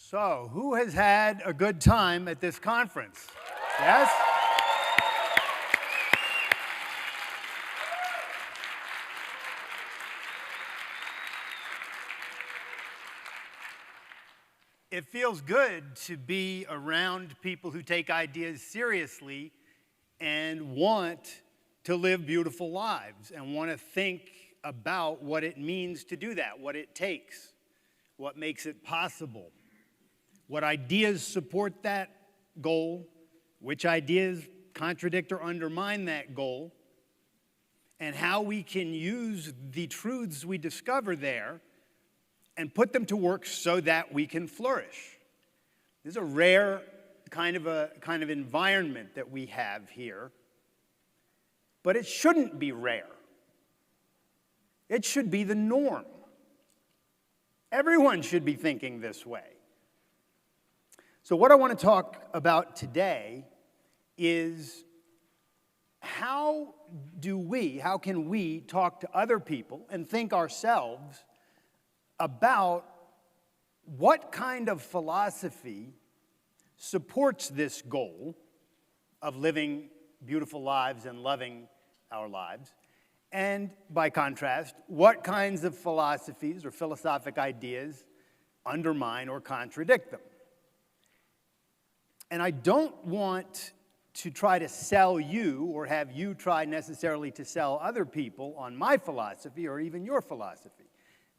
So, who has had a good time at this conference? Yes? It feels good to be around people who take ideas seriously and want to live beautiful lives and want to think about what it means to do that, what it takes, what makes it possible, what ideas support that goal, which ideas contradict or undermine that goal, and how we can use the truths we discover there and put them to work so that we can flourish. This is a rare kind of environment that we have here, but it shouldn't be rare. It should be the norm. Everyone should be thinking this way. So what I want to talk about today is how can we talk to other people and think ourselves about what kind of philosophy supports this goal of living beautiful lives and loving our lives, and by contrast, what kinds of philosophies or philosophic ideas undermine or contradict them. And I don't want to try to sell you or have you try necessarily to sell other people on my philosophy or even your philosophy.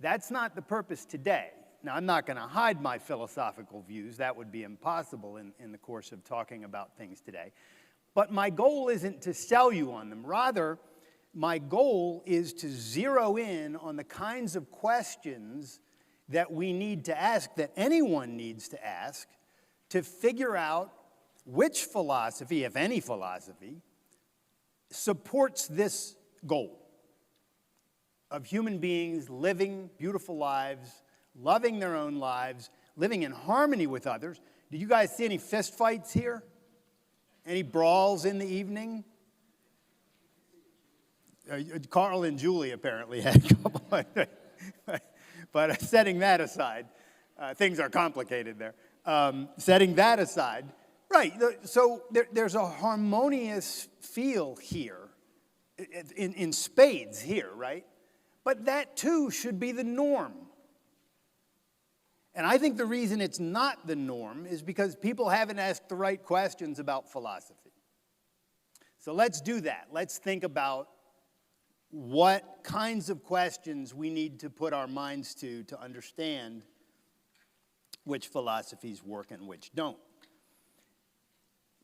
That's not the purpose today. Now, I'm not going to hide my philosophical views. That would be impossible in the course of talking about things today. But my goal isn't to sell you on them. Rather, my goal is to zero in on the kinds of questions that we need to ask, that anyone needs to ask, to figure out which philosophy, if any philosophy, supports this goal of human beings living beautiful lives, loving their own lives, living in harmony with others. Did you guys see any fist fights here? Any brawls in the evening? Carl and Julie apparently had a couple. But setting that aside, things are complicated there. Setting that aside, right, so there's a harmonious feel here, in spades here, right? But that too should be the norm. And I think the reason it's not the norm is because people haven't asked the right questions about philosophy. So let's do that. Let's think about what kinds of questions we need to put our minds to understand which philosophies work and which don't.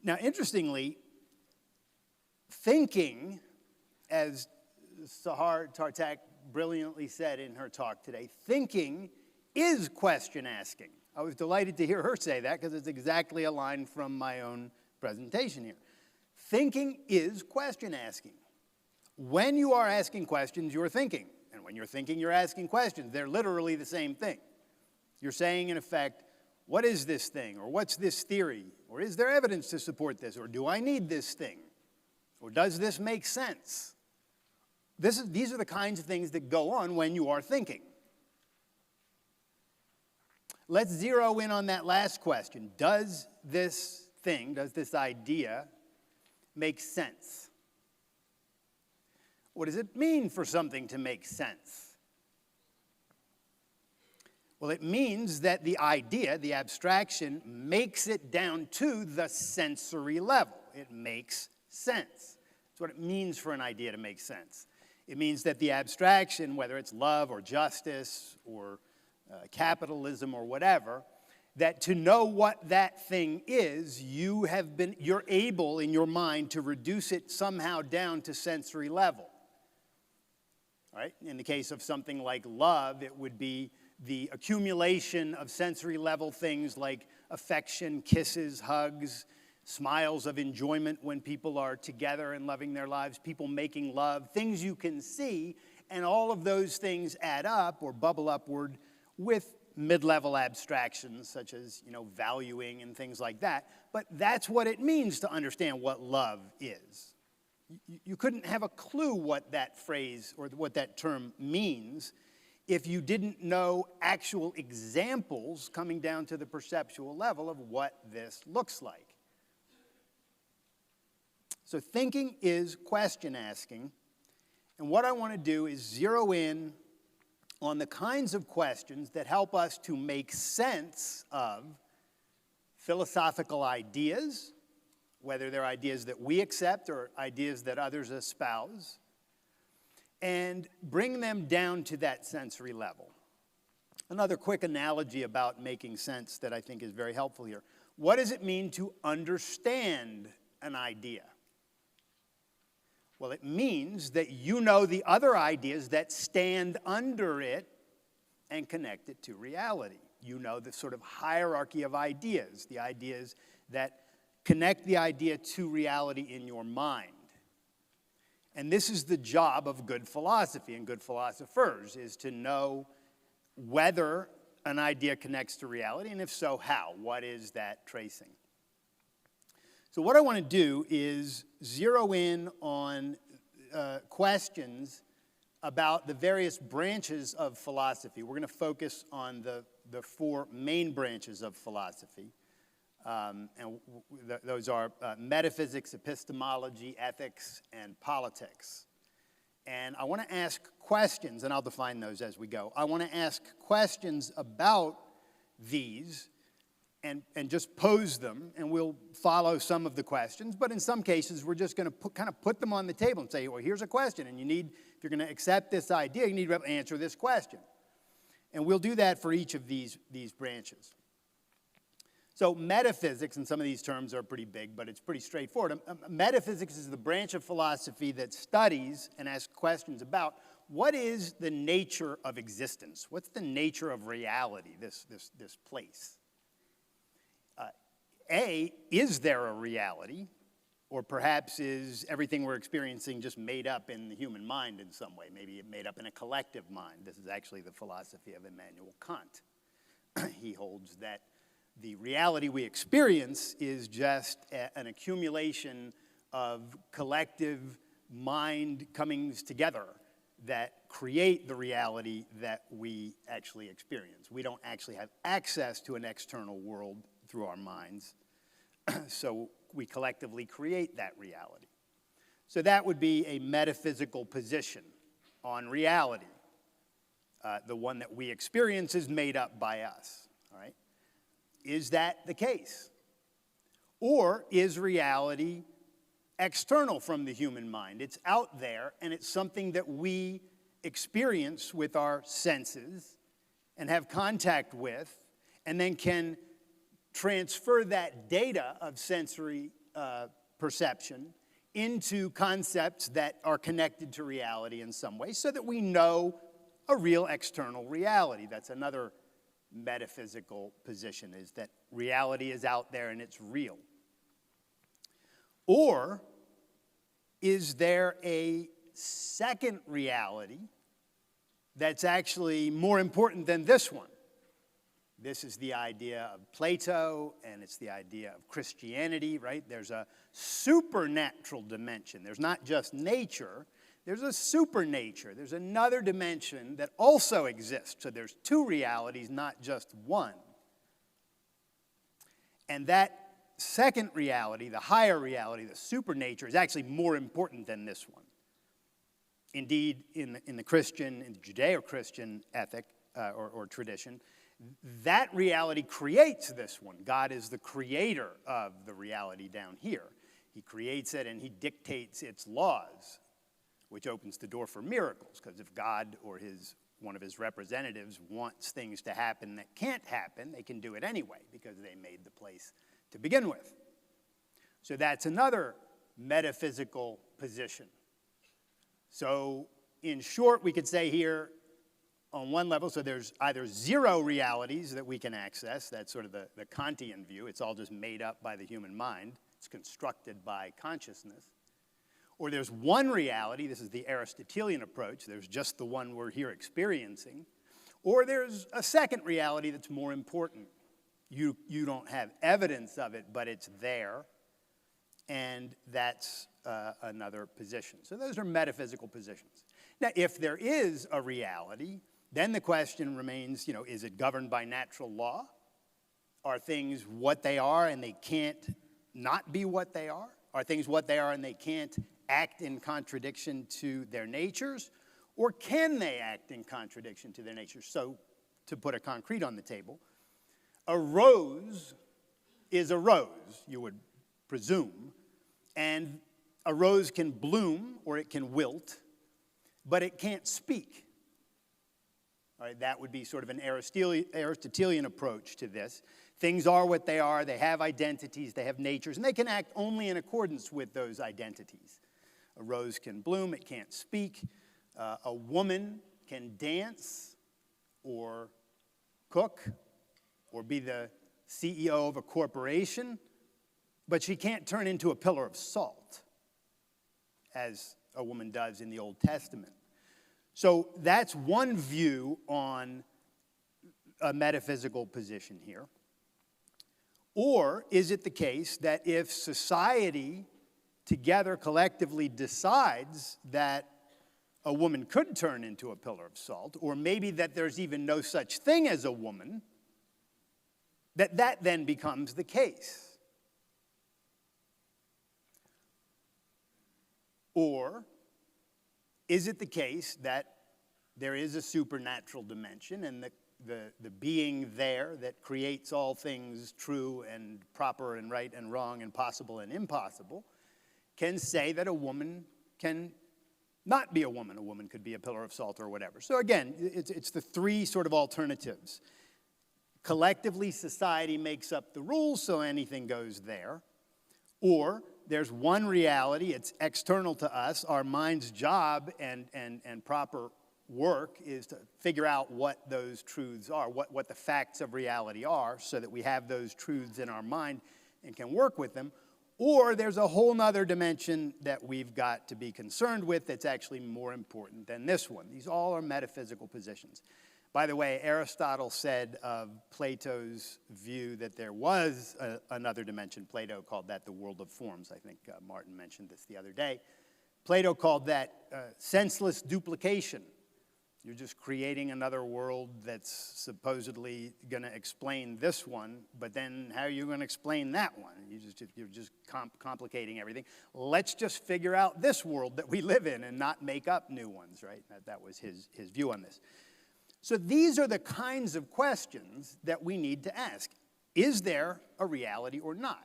Now, interestingly, thinking, as Sahar Tartak brilliantly said in her talk today, thinking is question asking. I was delighted to hear her say that because it's exactly a line from my own presentation here. Thinking is question asking. When you are asking questions, you're thinking. And when you're thinking, you're asking questions. They're literally the same thing. You're saying, in effect, what is this thing? Or what's this theory? Or is there evidence to support this? Or do I need this thing? Or does this make sense? These are the kinds of things that go on when you are thinking. Let's zero in on that last question. Does this thing, does this idea make sense? What does it mean for something to make sense? Well, it means that the idea, the abstraction, makes it down to the sensory level. It makes sense. That's what it means for an idea to make sense. It means that the abstraction, whether it's love or justice or capitalism or whatever, that to know what that thing is, you're able in your mind to reduce it somehow down to sensory level. Right? In the case of something like love, it would be the accumulation of sensory level things like affection, kisses, hugs, smiles of enjoyment when people are together and loving their lives, people making love, things you can see, and all of those things add up or bubble upward with mid-level abstractions such as, valuing and things like that. But that's what it means to understand what love is. You couldn't have a clue what that phrase or what that term means if you didn't know actual examples coming down to the perceptual level of what this looks like. So thinking is question asking, and what I want to do is zero in on the kinds of questions that help us to make sense of philosophical ideas, whether they're ideas that we accept or ideas that others espouse, and bring them down to that sensory level. Another quick analogy about making sense that I think is very helpful here. What does it mean to understand an idea? Well, it means that you know the other ideas that stand under it and connect it to reality. You know the sort of hierarchy of ideas, the ideas that connect the idea to reality in your mind. And this is the job of good philosophy and good philosophers, is to know whether an idea connects to reality, and if so, how? What is that tracing? So what I want to do is zero in on questions about the various branches of philosophy. We're going to focus on the four main branches of philosophy. Those are metaphysics, epistemology, ethics, and politics. And I want to ask questions, and I'll define those as we go. I want to ask questions about these and just pose them, and we'll follow some of the questions. But in some cases, we're just going to kind of put them on the table and say, well, here's a question, and if you're going to accept this idea, you need to answer this question. And we'll do that for each of these branches. So metaphysics, and some of these terms are pretty big, but it's pretty straightforward. Metaphysics is the branch of philosophy that studies and asks questions about what is the nature of existence? What's the nature of reality, this place? Is there a reality? Or perhaps is everything we're experiencing just made up in the human mind in some way? Maybe it made up in a collective mind. This is actually the philosophy of Immanuel Kant. He holds that the reality we experience is just an accumulation of collective mind comings together that create the reality that we actually experience. We don't actually have access to an external world through our minds, so we collectively create that reality. So that would be a metaphysical position on reality. The one that we experience is made up by us, all right? Is that the case? Or is reality external from the human mind? It's out there, and it's something that we experience with our senses and have contact with, and then can transfer that data of sensory perception into concepts that are connected to reality in some way, so that we know a real external reality. That's another metaphysical position, is that reality is out there and it's real. Or is there a second reality that's actually more important than this one? This is the idea of Plato, and it's the idea of Christianity, right? There's a supernatural dimension. There's not just nature, there's a supernature. There's another dimension that also exists. So there's two realities, not just one. And that second reality, the higher reality, the supernature, is actually more important than this one. Indeed, in the Judeo-Christian ethic or tradition, that reality creates this one. God is the creator of the reality down here. He creates it and he dictates its laws, which opens the door for miracles, because if God or one of his representatives wants things to happen that can't happen, they can do it anyway, because they made the place to begin with. So that's another metaphysical position. So in short, we could say here, on one level, so there's either zero realities that we can access, that's sort of the Kantian view, it's all just made up by the human mind, it's constructed by consciousness. Or there's one reality, this is the Aristotelian approach, there's just the one we're here experiencing. Or there's a second reality that's more important. You don't have evidence of it, but it's there, and that's another position. So those are metaphysical positions. Now, if there is a reality, Then the question remains, is it governed by natural law? Are things what they are and they can't not be what they are? Are things what they are and they can't act in contradiction to their natures? Or can they act in contradiction to their natures? So, to put a concrete on the table, a rose is a rose, you would presume, and a rose can bloom or it can wilt, but it can't speak. All right, that would be sort of an Aristotelian approach to this. Things are what they are, they have identities, they have natures, and they can act only in accordance with those identities. A rose can bloom, it can't speak. A woman can dance or cook or be the CEO of a corporation, but she can't turn into a pillar of salt, as a woman does in the Old Testament. So that's one view on a metaphysical position here. Or is it the case that if society together collectively decides that a woman could turn into a pillar of salt, or maybe that there's even no such thing as a woman, that then becomes the case? Or is it the case that there is a supernatural dimension and the being there that creates all things true and proper and right and wrong and possible and impossible can say that a woman can not be a woman? A woman could be a pillar of salt or whatever. So again, it's the three sort of alternatives. Collectively, society makes up the rules, so anything goes there. Or there's one reality, it's external to us. Our mind's job and proper work is to figure out what those truths are, what the facts of reality are, so that we have those truths in our mind and can work with them. Or there's a whole other dimension that we've got to be concerned with that's actually more important than this one. These all are metaphysical positions. By the way, Aristotle said of Plato's view that there was another dimension. Plato called that the world of forms. I think Martin mentioned this the other day. Plato called that senseless duplication. You're just creating another world that's supposedly going to explain this one, but then how are you going to explain that one? You're just complicating everything. Let's just figure out this world that we live in and not make up new ones, right? That was his view on this. So these are the kinds of questions that we need to ask. Is there a reality or not?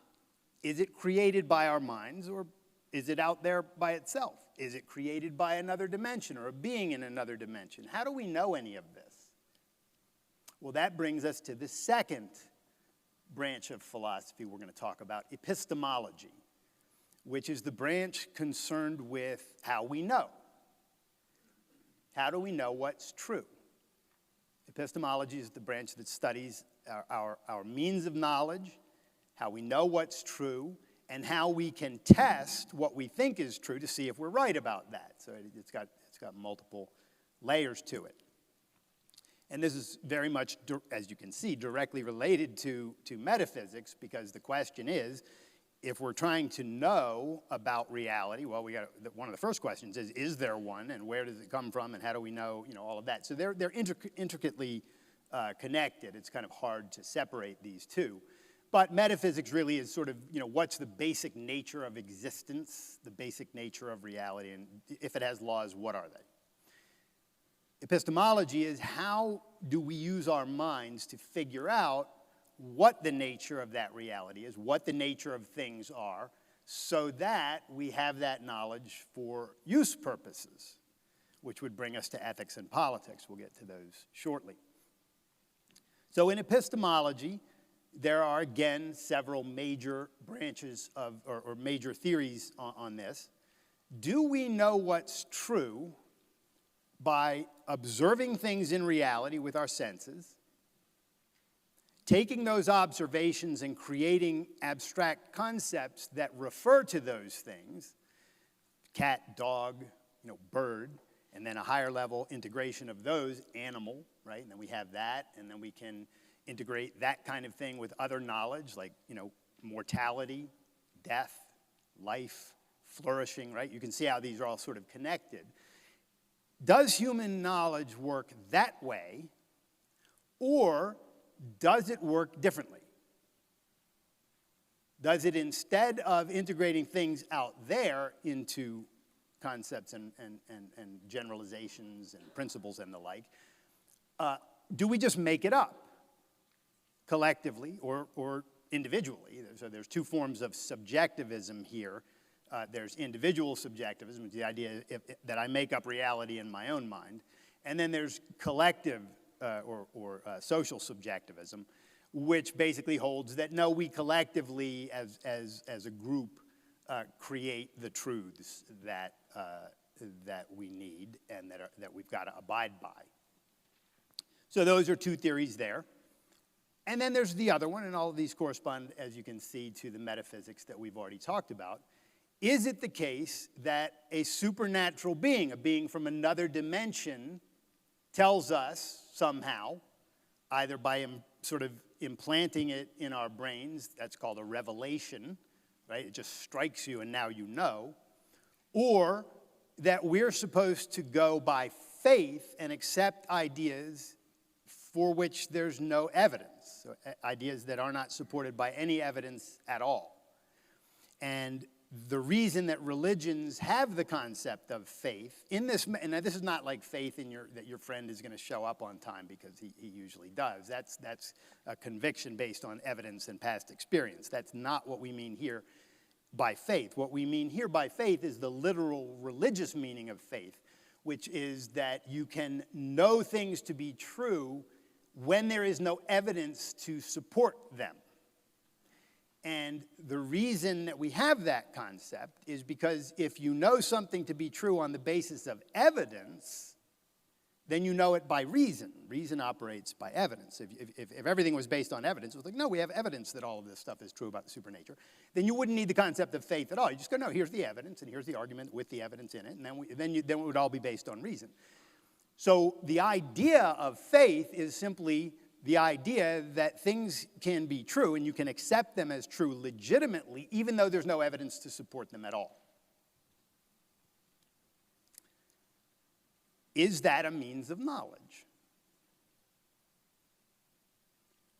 Is it created by our minds, or is it out there by itself? Is it created by another dimension or a being in another dimension? How do we know any of this? Well, that brings us to the second branch of philosophy we're going to talk about, epistemology, which is the branch concerned with how we know. How do we know what's true? Epistemology is the branch that studies our means of knowledge, how we know what's true, and how we can test what we think is true to see if we're right about that. So it's got multiple layers to it. And this is very much, as you can see, directly related to metaphysics, because the question is, if we're trying to know about reality, well, one of the first questions is there one, and where does it come from, and how do we know, all of that? So they're intricately connected. It's kind of hard to separate these two. But metaphysics really is sort of, what's the basic nature of existence, the basic nature of reality, and if it has laws, what are they? Epistemology is how do we use our minds to figure out what the nature of that reality is, what the nature of things are, so that we have that knowledge for use purposes, which would bring us to ethics and politics. We'll get to those shortly. So in epistemology, there are, again, several major branches of, or major theories on this. Do we know what's true by observing things in reality with our senses, taking those observations and creating abstract concepts that refer to those things, cat, dog, bird, and then a higher level integration of those, animal, right? And then we have that, and then we can integrate that kind of thing with other knowledge like, mortality, death, life, flourishing, right? You can see how these are all sort of connected. Does human knowledge work that way, or does it work differently? Does it, instead of integrating things out there into concepts and generalizations and principles and the like, do we just make it up collectively or individually? So there's two forms of subjectivism here. There's individual subjectivism, which is the idea that I make up reality in my own mind. And then there's collective or social subjectivism, which basically holds that no, we collectively as a group create the truths that we need and that we've got to abide by. So those are two theories there. And then there's the other one, and all of these correspond, as you can see, to the metaphysics that we've already talked about. Is it the case that a supernatural being, a being from another dimension, tells us somehow, either by sort of implanting it in our brains, that's called a revelation, right? It just strikes you and now you know, or that we're supposed to go by faith and accept ideas for which there's no evidence, so ideas that are not supported by any evidence at all. And the reason that religions have the concept of faith in this, and this is not like faith in that your friend is going to show up on time, because he usually does. That's a conviction based on evidence and past experience. That's not what we mean here by faith. What we mean here by faith is the literal religious meaning of faith, which is that you can know things to be true when there is no evidence to support them. And the reason that we have that concept is because if you know something to be true on the basis of evidence, then you know it by reason. Reason operates by evidence. If everything was based on evidence, it was like, no, we have evidence that all of this stuff is true about the supernature, then you wouldn't need the concept of faith at all. You just go, no, here's the evidence, and here's the argument with the evidence in it, and then it would all be based on reason. So the idea of faith is simply the idea that things can be true and you can accept them as true legitimately, even though there's no evidence to support them at all. Is that a means of knowledge?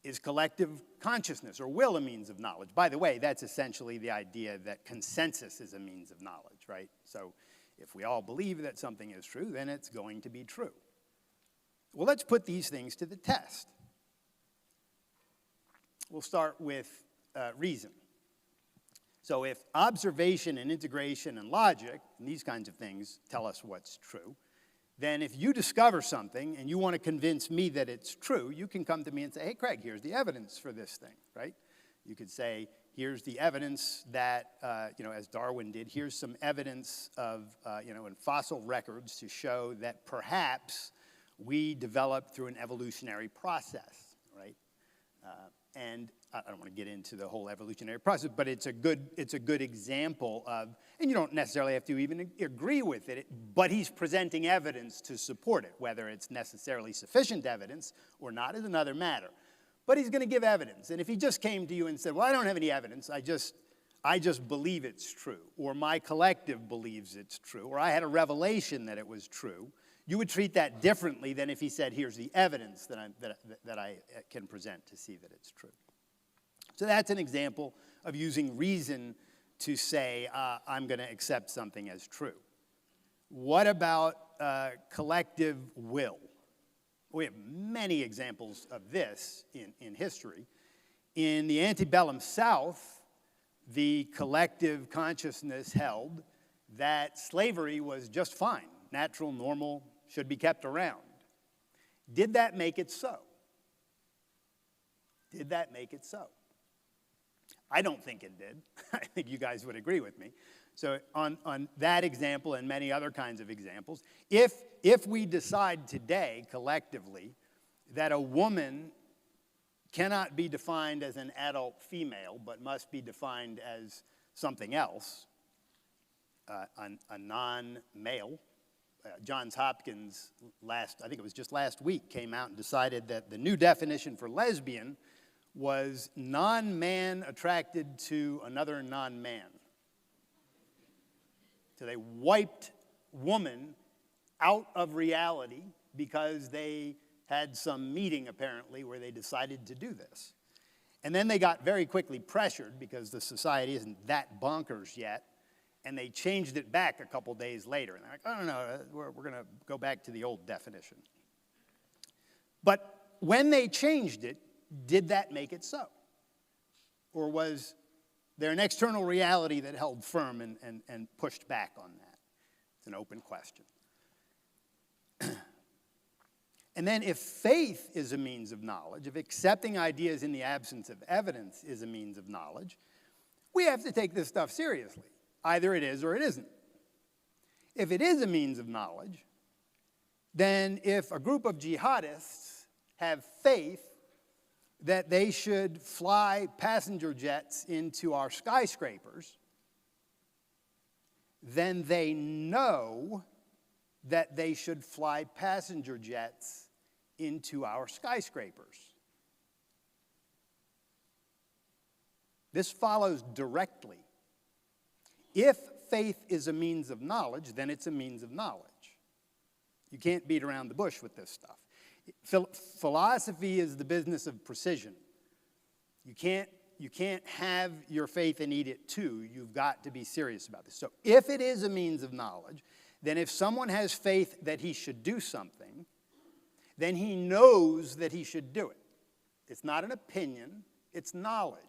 Is collective consciousness or will a means of knowledge? By the way, that's essentially the idea that consensus is a means of knowledge, right? So if we all believe that something is true, then it's going to be true. Well, let's put these things to the test. We'll start with reason. So if observation and integration and logic and these kinds of things tell us what's true, then if you discover something and you want to convince me that it's true, you can come to me and say, hey, Craig, here's the evidence for this thing, right? You could say, here's the evidence that, as Darwin did, here's some evidence of, in fossil records to show that perhaps we developed through an evolutionary process, right? And I don't want to get into the whole evolutionary process, but it's a good example of, and you don't necessarily have to even agree with it, but he's presenting evidence to support it. Whether it's necessarily sufficient evidence or not is another matter. But he's going to give evidence. And if he just came to you and said, well, I don't have any evidence, I just believe it's true, or my collective believes it's true, or I had a revelation that it was true, you would treat that differently than if he said, here's the evidence that I can present to see that it's true. So that's an example of using reason to say, I'm going to accept something as true. What about collective will? We have many examples of this in history. In the antebellum South, the collective consciousness held that slavery was just fine, natural, normal, should be kept around. Did that make it so? Did that make it so? I don't think it did. I think you guys would agree with me. So on that example and many other kinds of examples, if we decide today collectively that a woman cannot be defined as an adult female but must be defined as something else, a non-male, Johns Hopkins I think it was just last week, came out and decided that the new definition for lesbian was non-man attracted to another non-man. So they wiped woman out of reality because they had some meeting, apparently, where they decided to do this. And then they got very quickly pressured because the society isn't that bonkers yet, and they changed it back a couple days later. And they're like, oh, no, we're going to go back to the old definition. But when they changed it, did that make it so? Or was there an external reality that held firm and pushed back on that? It's an open question. And then if faith is a means of knowledge, if accepting ideas in the absence of evidence is a means of knowledge, we have to take this stuff seriously. Either it is or it isn't. If it is a means of knowledge, then if a group of jihadists have faith that they should fly passenger jets into our skyscrapers, then they know that they should fly passenger jets into our skyscrapers. This follows directly. If faith is a means of knowledge, then it's a means of knowledge. You can't beat around the bush with this stuff. Philosophy is the business of precision. You can't have your faith and eat it too. You've got to be serious about this. So if it is a means of knowledge, then if someone has faith that he should do something, then he knows that he should do it. It's not an opinion, it's knowledge.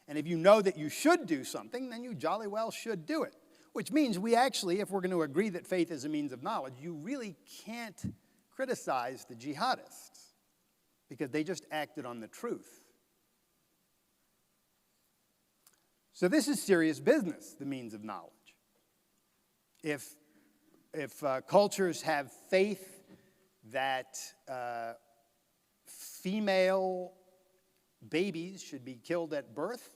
And if you know that you should do something, then you jolly well should do it. Which means we actually, if we're going to agree that faith is a means of knowledge, you really can't criticize the jihadists because they just acted on the truth. So this is serious business, the means of knowledge. If cultures have faith that female babies should be killed at birth,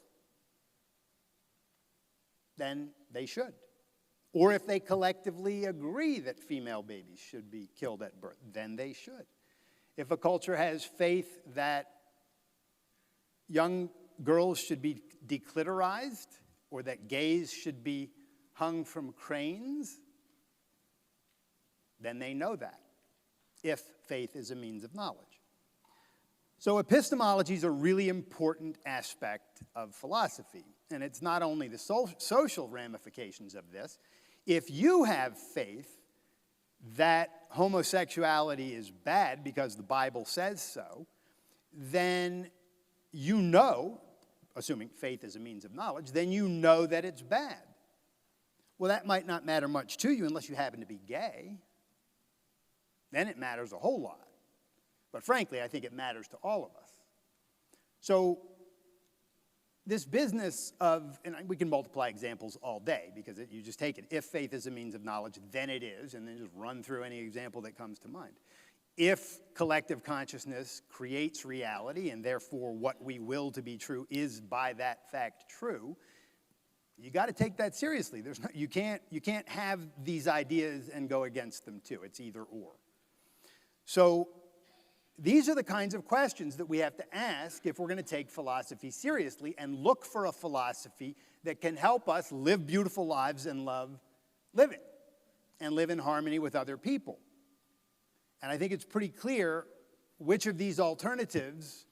then they should. Or if they collectively agree that female babies should be killed at birth, then they should. If a culture has faith that young girls should be declitorized or that gays should be hung from cranes, then they know that, if faith is a means of knowledge. So epistemology is a really important aspect of philosophy, and it's not only the social ramifications of this. If you have faith that homosexuality is bad because the Bible says so, then you know, assuming faith is a means of knowledge, then you know that it's bad. Well, that might not matter much to you unless you happen to be gay. Then it matters a whole lot. But frankly, I think it matters to all of us. So this business of, and we can multiply examples all day because you just take it. If faith is a means of knowledge, then it is, and then just run through any example that comes to mind. If collective consciousness creates reality, and therefore what we will to be true is by that fact true, you got to take that seriously. You can't have these ideas and go against them too. It's either or. So these are the kinds of questions that we have to ask if we're going to take philosophy seriously and look for a philosophy that can help us live beautiful lives and love living and live in harmony with other people. And I think it's pretty clear which of these alternatives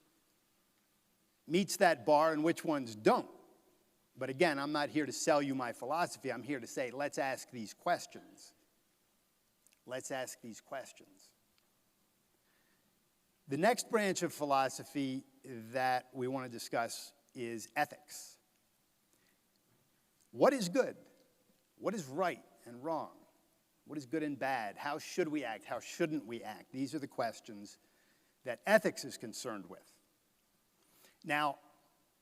meets that bar and which ones don't. But again, I'm not here to sell you my philosophy. I'm here to say, let's ask these questions. Let's ask these questions. The next branch of philosophy that we want to discuss is ethics. What is good? What is right and wrong? What is good and bad? How should we act? How shouldn't we act? These are the questions that ethics is concerned with. Now,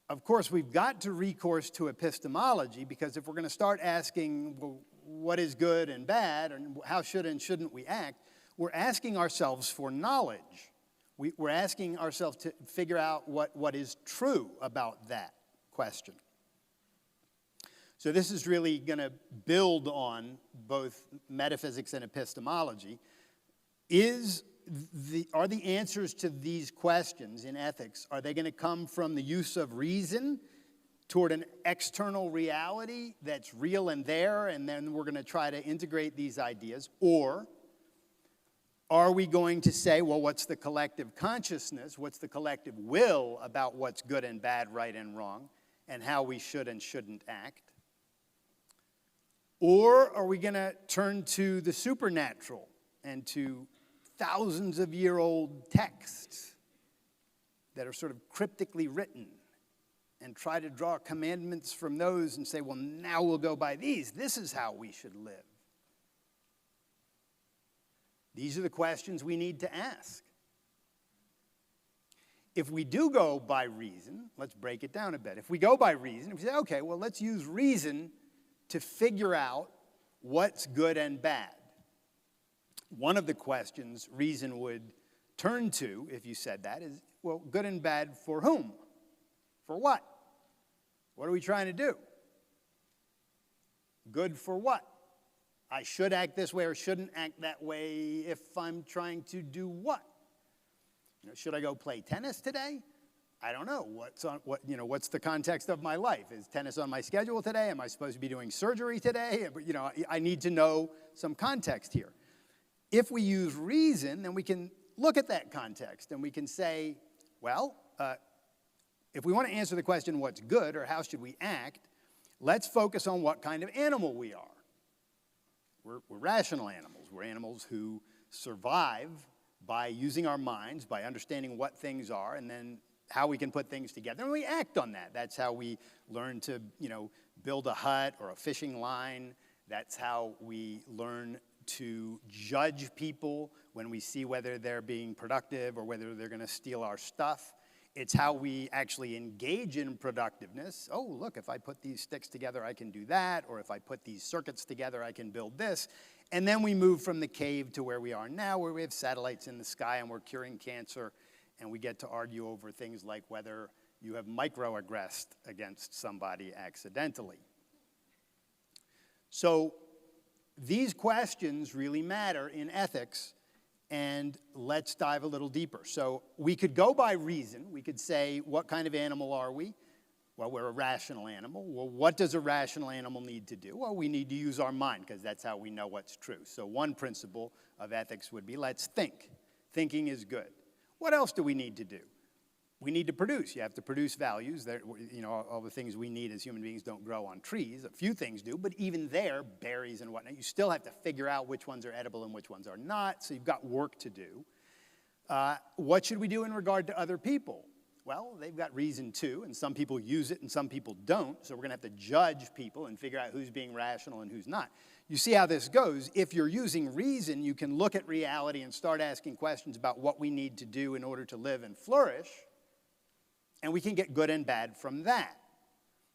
of course, we've got to recourse to epistemology because if we're going to start asking, well, what is good and bad and how should and shouldn't we act, we're asking ourselves for knowledge. We're asking ourselves to figure out what is true about that question. So this is really going to build on both metaphysics and epistemology. Are the answers to these questions in ethics, are they going to come from the use of reason toward an external reality that's real and there, and then we're going to try to integrate these ideas? Or Are we going to say, well, what's the collective consciousness? What's the collective will about what's good and bad, right and wrong, and how we should and shouldn't act? Or are we going to turn to the supernatural and to thousands of year old texts that are sort of cryptically written and try to draw commandments from those and say, well, now we'll go by these. This is how we should live. These are the questions we need to ask. If we do go by reason, let's break it down a bit. If we go by reason, if we say, okay, well, let's use reason to figure out what's good and bad. One of the questions reason would turn to, if you said that, is, well, good and bad for whom? For what? What are we trying to do? Good for what? I should act this way or shouldn't act that way if I'm trying to do what? Should I go play tennis today? I don't know. What's the context of my life? Is tennis on my schedule today? Am I supposed to be doing surgery today? I need to know some context here. If we use reason, then we can look at that context and we can say, well, if we want to answer the question, what's good or how should we act, let's focus on what kind of animal we are. We're rational animals. We're animals who survive by using our minds, by understanding what things are, and then how we can put things together, and we act on that. That's how we learn to, build a hut or a fishing line. That's how we learn to judge people when we see whether they're being productive or whether they're going to steal our stuff. It's how we actually engage in productiveness. Oh, look, if I put these sticks together, I can do that. Or if I put these circuits together, I can build this. And then we move from the cave to where we are now, where we have satellites in the sky and we're curing cancer. And we get to argue over things like whether you have microaggressed against somebody accidentally. So these questions really matter in ethics. And let's dive a little deeper. So we could go by reason. We could say, what kind of animal are we? Well, we're a rational animal. Well, what does a rational animal need to do? Well, we need to use our mind because that's how we know what's true. So one principle of ethics would be, let's think. Thinking is good. What else do we need to do? We need to produce. You have to produce values. All the things we need as human beings don't grow on trees. A few things do, but even there, berries and whatnot, you still have to figure out which ones are edible and which ones are not, so you've got work to do. What should we do in regard to other people? Well, they've got reason too, and some people use it and some people don't, so we're going to have to judge people and figure out who's being rational and who's not. You see how this goes. If you're using reason, you can look at reality and start asking questions about what we need to do in order to live and flourish. And we can get good and bad from that.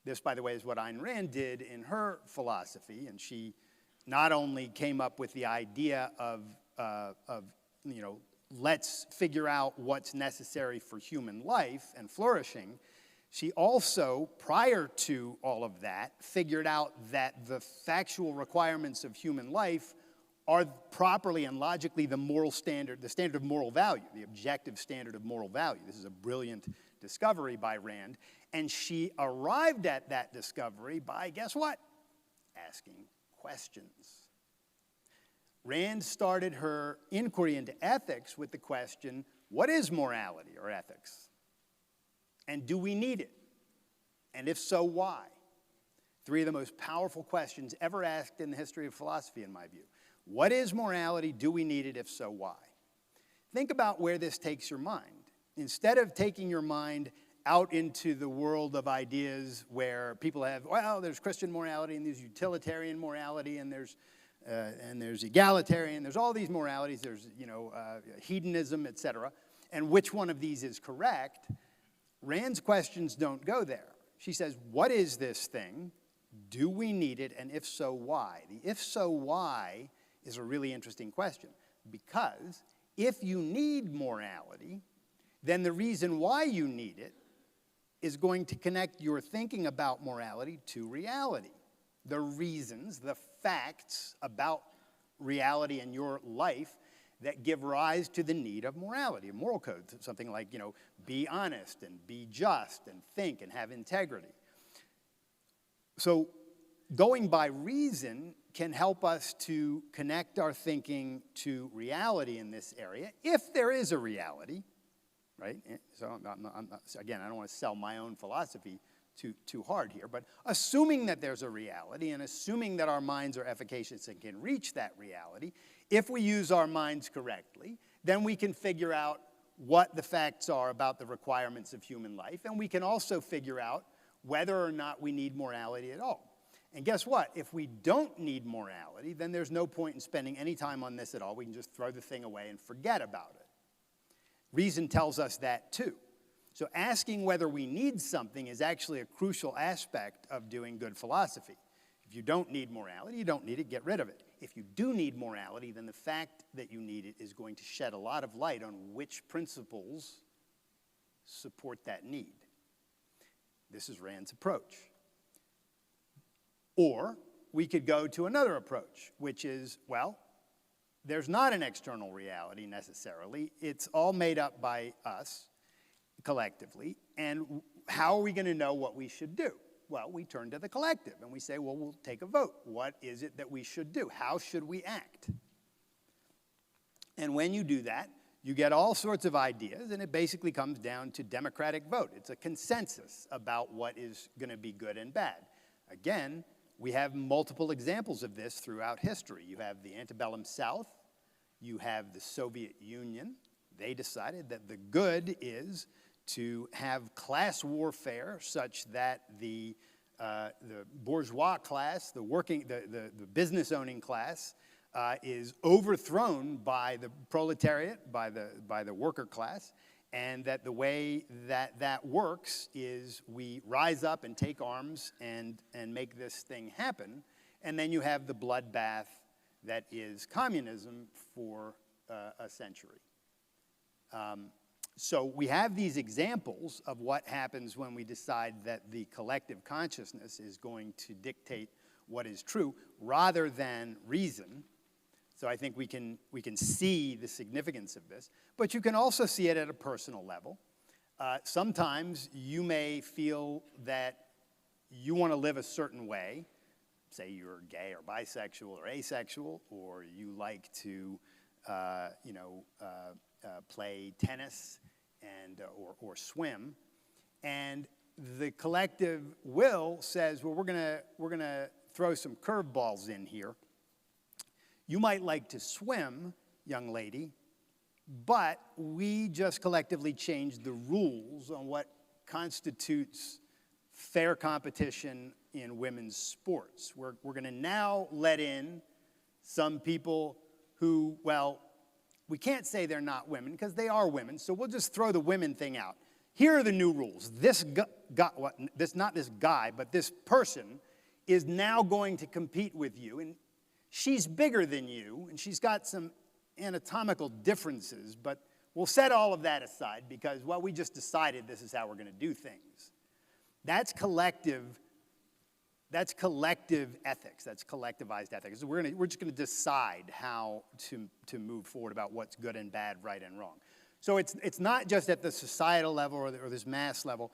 This, by the way, is what Ayn Rand did in her philosophy. And she not only came up with the idea of let's figure out what's necessary for human life and flourishing. She also, prior to all of that, figured out that the factual requirements of human life are properly and logically the moral standard, the standard of moral value, the objective standard of moral value. This is a brilliant discovery by Rand, and she arrived at that discovery by, guess what? Asking questions. Rand started her inquiry into ethics with the question, what is morality or ethics? And do we need it? And if so, why? Three of the most powerful questions ever asked in the history of philosophy, in my view. What is morality? Do we need it? If so, why? Think about where this takes your mind. Instead of taking your mind out into the world of ideas where people have, well, there's Christian morality and there's utilitarian morality and there's egalitarian, there's all these moralities, there's hedonism, etc. And which one of these is correct? Rand's questions don't go there. She says, what is this thing? Do we need it? And if so, why? The if so, why is a really interesting question, because if you need morality, then the reason why you need it is going to connect your thinking about morality to reality. The reasons, the facts about reality in your life that give rise to the need of morality, a moral code, something like, be honest and be just and think and have integrity. So going by reason can help us to connect our thinking to reality in this area, if there is a reality, right? So again, I don't want to sell my own philosophy too hard here, but assuming that there's a reality and assuming that our minds are efficacious and can reach that reality, if we use our minds correctly, then we can figure out what the facts are about the requirements of human life, and we can also figure out whether or not we need morality at all. And guess what? If we don't need morality, then there's no point in spending any time on this at all. We can just throw the thing away and forget about it. Reason tells us that too. So asking whether we need something is actually a crucial aspect of doing good philosophy. If you don't need morality, you don't need it, get rid of it. If you do need morality, then the fact that you need it is going to shed a lot of light on which principles support that need. This is Rand's approach. Or we could go to another approach, which is, well, there's not an external reality necessarily. It's all made up by us collectively. And how are we going to know what we should do? Well, we turn to the collective and we say, well, we'll take a vote. What is it that we should do? How should we act? And when you do that, you get all sorts of ideas, and it basically comes down to democratic vote. It's a consensus about what is going to be good and bad. Again, we have multiple examples of this throughout history. You have the antebellum South. You have the Soviet Union. They decided that the good is to have class warfare such that the bourgeois class, the business-owning class, is overthrown by the proletariat, by the worker class, and that the way that works is we rise up and take arms and make this thing happen, and then you have the bloodbath that is communism for a century. So we have these examples of what happens when we decide that the collective consciousness is going to dictate what is true rather than reason. So I think we can see the significance of this, but you can also see it at a personal level. Sometimes you may feel that you want to live a certain way. Say you're gay or bisexual or asexual, or you like to, play tennis and or swim, and the collective will says, well, we're gonna throw some curveballs in here. You might like to swim, young lady, but we just collectively changed the rules on what constitutes fair competition in women's sports. We're going to now let in some people who, well, we can't say they're not women because they are women, so we'll just throw the women thing out. Here are the new rules. This person is now going to compete with you, and she's bigger than you, and she's got some anatomical differences, but we'll set all of that aside because, well, we just decided this is how we're going to do things. That's collective ethics. That's collectivized ethics. We're just going to decide how to move forward about what's good and bad, right and wrong. So it's not just at the societal level or this mass level.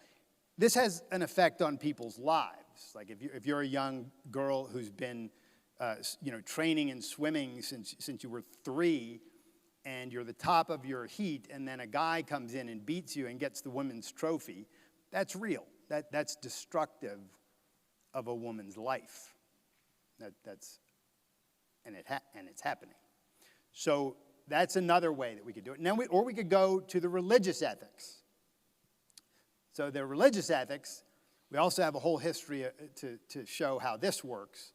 This has an effect on people's lives. Like if you're a young girl who's been training and swimming since you were 3, and you're the top of your heat, and then a guy comes in and beats you and gets the women's trophy, that's real. That's destructive of a woman's life. It's happening. So that's another way that we could do it. Or we could go to the religious ethics. So the religious ethics, we also have a whole history to show how this works.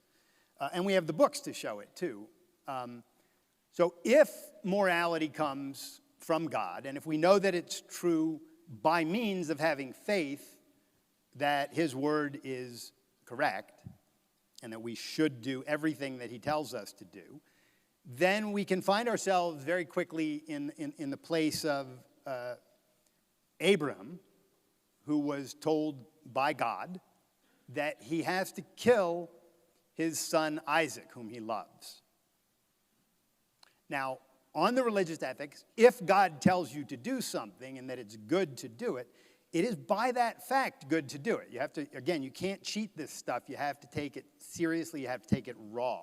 And we have the books to show it, too. So if morality comes from God, and if we know that it's true by means of having faith that his word is correct, and that we should do everything that he tells us to do, then we can find ourselves very quickly in the place of Abraham, who was told by God that he has to kill his son Isaac, whom he loves. Now, on the religious ethics, if God tells you to do something and that it's good to do it, it is by that fact good to do it. You have to, again, you can't cheat this stuff. You have to take it seriously. You have to take it raw.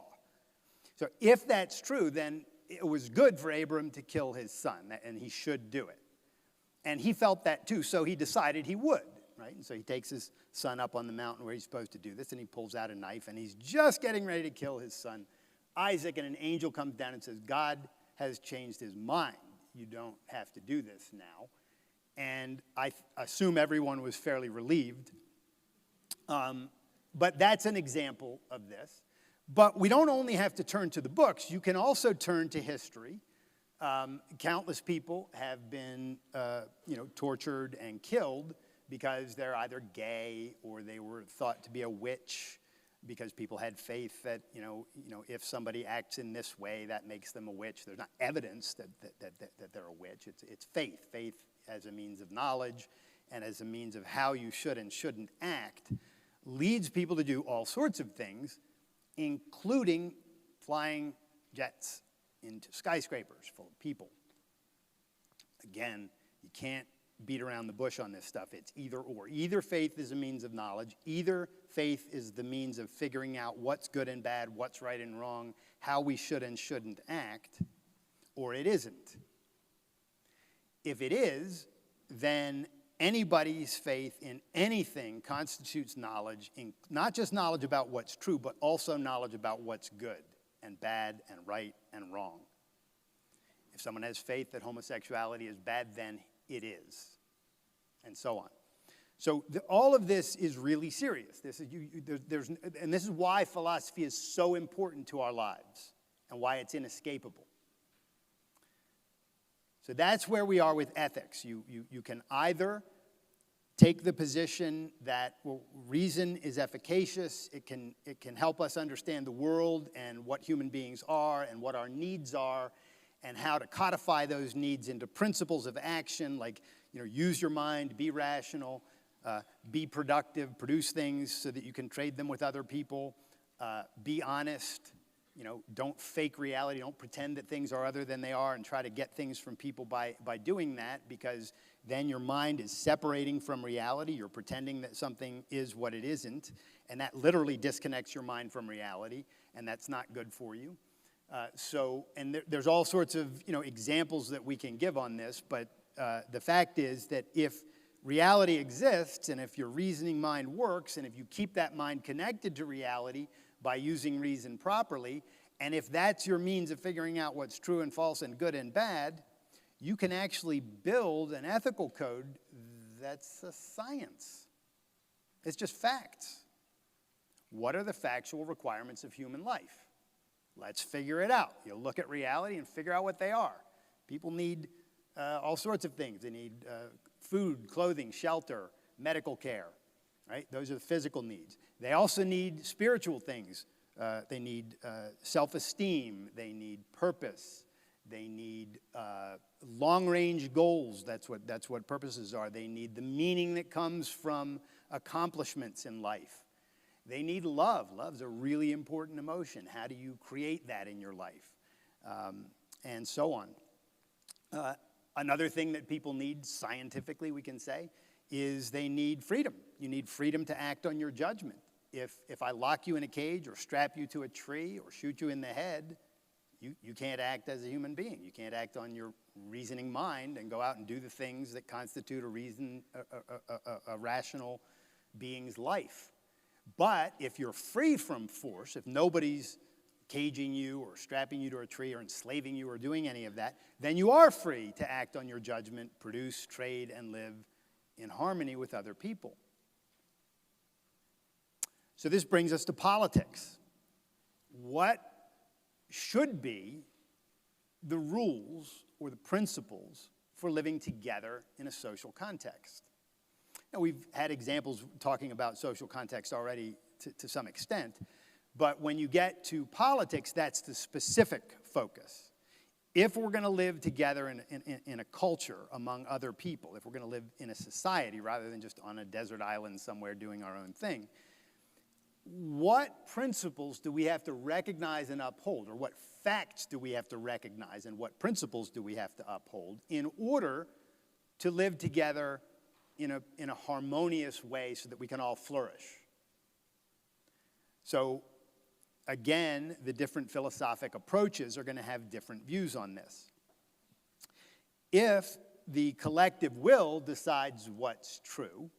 So if that's true, then it was good for Abram to kill his son, and he should do it. And he felt that too, so he decided he would, right? And so he takes his son up on the mountain where he's supposed to do this, and he pulls out a knife, and he's just getting ready to kill his son, Isaac, and an angel comes down and says, God has changed his mind. You don't have to do this now. And I assume everyone was fairly relieved. But that's an example of this. But we don't only have to turn to the books. You can also turn to history. Countless people have been tortured and killed because they're either gay or they were thought to be a witch, because people had faith that, if somebody acts in this way, that makes them a witch. There's not evidence that they're a witch. It's faith. Faith as a means of knowledge and as a means of how you should and shouldn't act leads people to do all sorts of things, including flying jets into skyscrapers full of people. Again, you can't beat around the bush on this stuff. It's either or. Either faith is a means of knowledge. Either faith is the means of figuring out what's good and bad, what's right and wrong, how we should and shouldn't act, or it isn't. If it is, then anybody's faith in anything constitutes knowledge, not just knowledge about what's true, but also knowledge about what's good and bad and right and wrong. If someone has faith that homosexuality is bad, then it is, and so on. So all of this is really serious. This is why philosophy is so important to our lives and why it's inescapable. So that's where we are with ethics. You can either take the position that, well, reason is efficacious. It can help us understand the world and what human beings are and what our needs are, and how to codify those needs into principles of action, like, use your mind, be rational, be productive, produce things so that you can trade them with other people, be honest, don't fake reality, don't pretend that things are other than they are and try to get things from people by doing that, because then your mind is separating from reality. You're pretending that something is what it isn't, and that literally disconnects your mind from reality, and that's not good for you. There's all sorts of examples that we can give on this, but the fact is that if reality exists, and if your reasoning mind works, and if you keep that mind connected to reality by using reason properly, and if that's your means of figuring out what's true and false and good and bad, you can actually build an ethical code that's a science. It's just facts. What are the factual requirements of human life? Let's figure it out. You'll look at reality and figure out what they are. People need all sorts of things. They need food, clothing, shelter, medical care, right? Those are the physical needs. They also need spiritual things. They need self-esteem. They need purpose. They need long-range goals. That's what purposes are. They need the meaning that comes from accomplishments in life. They need love. Love's a really important emotion. How do you create that in your life? And so on. Another thing that people need scientifically, we can say, is they need freedom. You need freedom to act on your judgment. If I lock you in a cage or strap you to a tree or shoot you in the head, you can't act as a human being. You can't act on your reasoning mind and go out and do the things that constitute a rational being's life. But if you're free from force, if nobody's caging you or strapping you to a tree or enslaving you or doing any of that, then you are free to act on your judgment, produce, trade, and live in harmony with other people. So this brings us to politics. What should be the rules or the principles for living together in a social context? Now, we've had examples talking about social context already to some extent, but when you get to politics, that's the specific focus. If we're going to live together in a culture among other people, if we're going to live in a society rather than just on a desert island somewhere doing our own thing, what principles do we have to recognize and uphold, or what facts do we have to recognize and what principles do we have to uphold in order to live together in a harmonious way so that we can all flourish. So again, the different philosophic approaches are going to have different views on this. If the collective will decides what's true,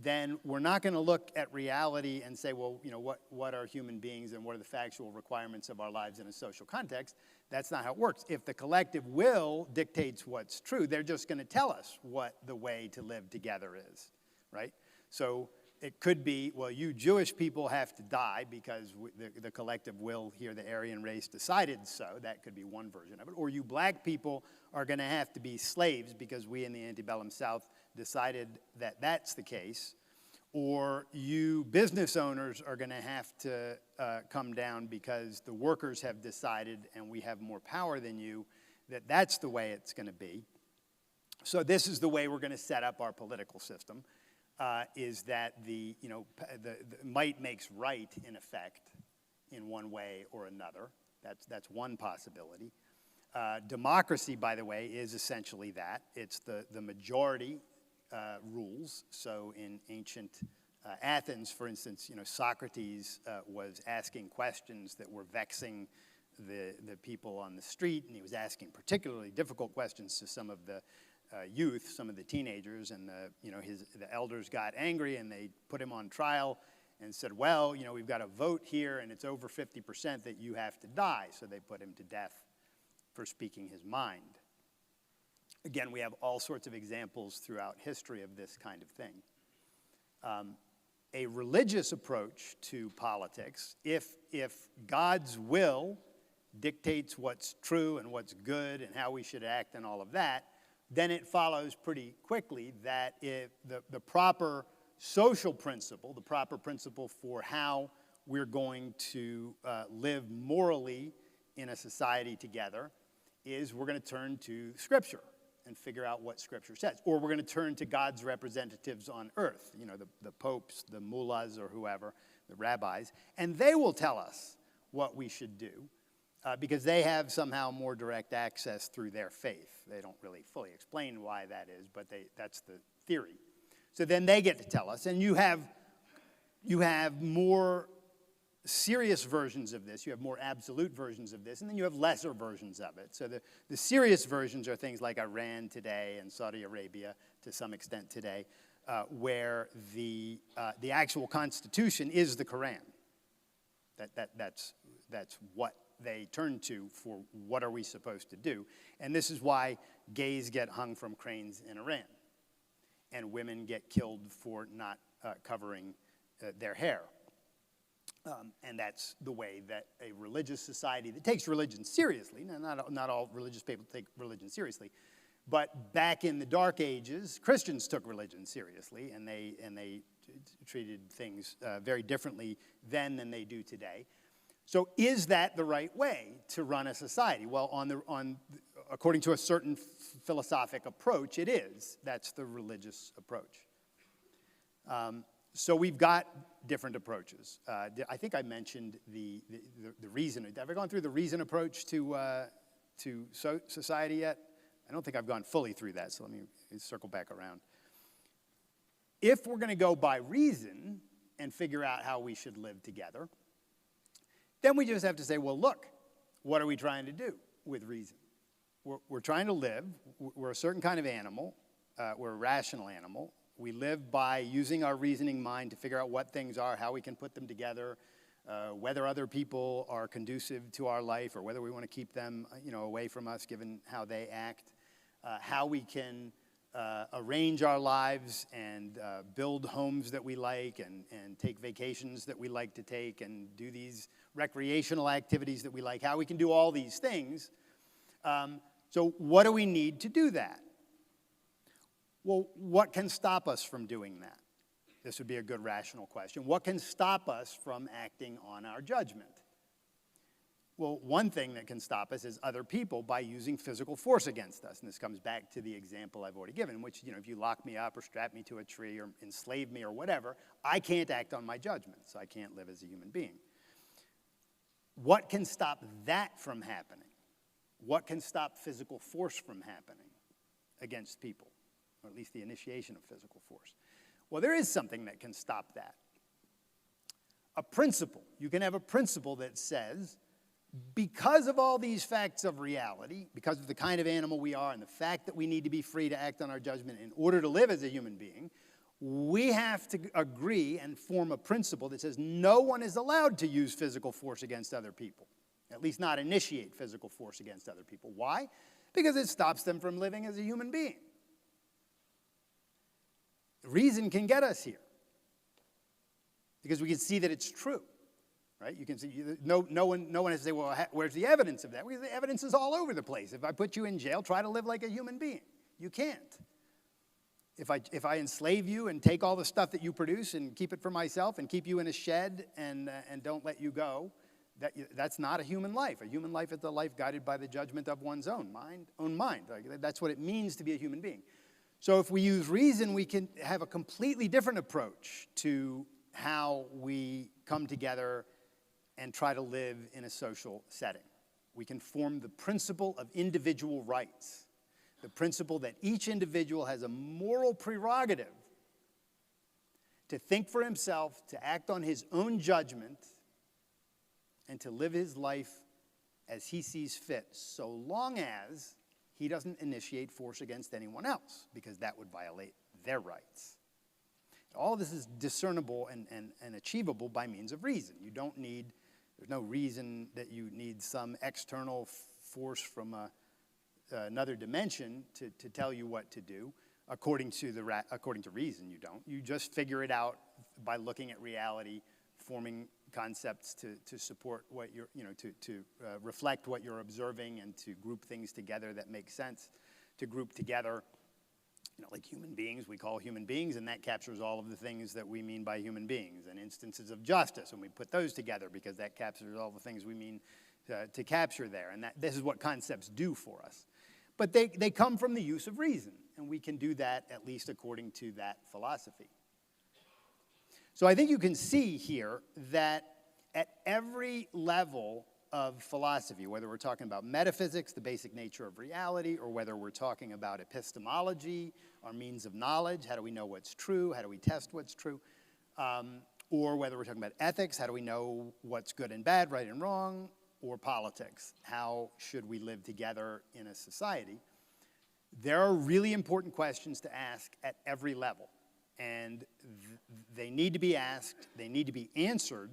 then we're not going to look at reality and say, well, what are human beings and what are the factual requirements of our lives in a social context? That's not how it works. If the collective will dictates what's true, they're just going to tell us what the way to live together is, right? So it could be, well, you Jewish people have to die because the collective will here, the Aryan race, decided so. That could be one version of it. Or you black people are going to have to be slaves because we in the antebellum South decided that that's the case. Or you business owners are going to have to come down because the workers have decided, and we have more power than you, that that's the way it's going to be. So this is the way we're going to set up our political system. Is that the might makes right, in effect, in one way or another. That's one possibility. Democracy, by the way, is essentially that. It's the majority rules. So in ancient Athens, for instance, Socrates was asking questions that were vexing the people on the street, and he was asking particularly difficult questions to some of the youth, some of the teenagers, and the elders got angry and they put him on trial and said, well, we've got a vote here and it's over 50% that you have to die. So they put him to death for speaking his mind. Again, we have all sorts of examples throughout history of this kind of thing. A religious approach to politics, if God's will dictates what's true and what's good and how we should act and all of that, then it follows pretty quickly that if the proper social principle, the proper principle for how we're going to live morally in a society together is we're going to turn to Scripture and figure out what Scripture says. Or we're going to turn to God's representatives on earth, the popes, the mullahs, or whoever, the rabbis, and they will tell us what we should do. Because they have somehow more direct access through their faith. They don't really fully explain why that is, but that's the theory. So then they get to tell us, and you have more serious versions of this, you have more absolute versions of this, and then you have lesser versions of it. So the serious versions are things like Iran today and Saudi Arabia to some extent today, where the actual constitution is the Quran. That's what they turn to for what are we supposed to do. And this is why gays get hung from cranes in Iran, and women get killed for not covering their hair. And that's the way that a religious society that takes religion seriously, now not all religious people take religion seriously, but back in the Dark Ages, Christians took religion seriously, and they treated things very differently then than they do today. So is that the right way to run a society? Well, according to a certain philosophic approach, it is. That's the religious approach. So we've got different approaches. I think I mentioned the reason. Have I gone through the reason approach to society yet? I don't think I've gone fully through that, so let me circle back around. If we're going to go by reason and figure out how we should live together, then we just have to say, well, look, what are we trying to do with reason? We're trying to live. We're a certain kind of animal. We're a rational animal. We live by using our reasoning mind to figure out what things are, how we can put them together, whether other people are conducive to our life or whether we want to keep them, away from us given how they act, how we can arrange our lives and build homes that we like and take vacations that we like to take and do these recreational activities that we like, how we can do all these things. So what do we need to do that? Well, what can stop us from doing that? This would be a good rational question. What can stop us from acting on our judgment? Well, one thing that can stop us is other people by using physical force against us. And this comes back to the example I've already given, which, if you lock me up or strap me to a tree or enslave me or whatever, I can't act on my judgments. I can't live as a human being. What can stop that from happening? What can stop physical force from happening against people? or at least the initiation of physical force. Well, there is something that can stop that. A principle. You can have a principle that says, because of all these facts of reality, because of the kind of animal we are and the fact that we need to be free to act on our judgment in order to live as a human being, we have to agree and form a principle that says no one is allowed to use physical force against other people, at least not initiate physical force against other people. Why? Because it stops them from living as a human being. Reason can get us here because we can see that it's true. Right? You can see, no one has to say, well, where's the evidence of that? Well, the evidence is all over the place. If I put you in jail, try to live like a human being. You can't. If I enslave you and take all the stuff that you produce and keep it for myself and keep you in a shed and don't let you go, that's not a human life. A human life is a life guided by the judgment of one's own mind. That's what it means to be a human being. So if we use reason, we can have a completely different approach to how we come together and try to live in a social setting. We can form the principle of individual rights, the principle that each individual has a moral prerogative to think for himself, to act on his own judgment, and to live his life as he sees fit, so long as he doesn't initiate force against anyone else, because that would violate their rights. All of this is discernible and achievable by means of reason. There's no reason that you need some external force from another dimension to tell you what to do. According to reason, you don't. You just figure it out by looking at reality, forming concepts to support what you're, to reflect what you're observing and to group things together that make sense, to group together. Like human beings, we call human beings, and that captures all of the things that we mean by human beings, and instances of justice, and we put those together because that captures all the things we mean to capture there, and this is what concepts do for us. But they come from the use of reason, and we can do that at least according to that philosophy. So I think you can see here that at every level of philosophy, whether we're talking about metaphysics, the basic nature of reality, or whether we're talking about epistemology, our means of knowledge, how do we know what's true, how do we test what's true, or whether we're talking about ethics, how do we know what's good and bad, right and wrong, or politics, how should we live together in a society, there are really important questions to ask at every level, and they need to be asked, they need to be answered.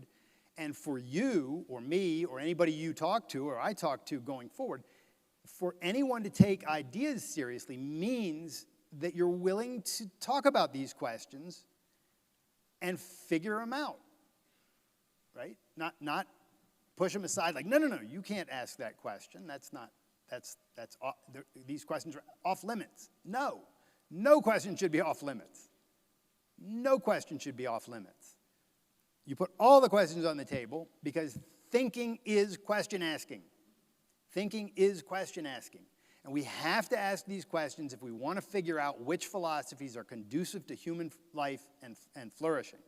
And for you or me or anybody you talk to or I talk to going forward, for anyone to take ideas seriously means that you're willing to talk about these questions and figure them out, right? Not push them aside like, no, you can't ask that question. These questions are off limits. No question should be off limits. No question should be off limits. You put all the questions on the table because thinking is question asking. Thinking is question asking. And we have to ask these questions if we want to figure out which philosophies are conducive to human life and flourishing.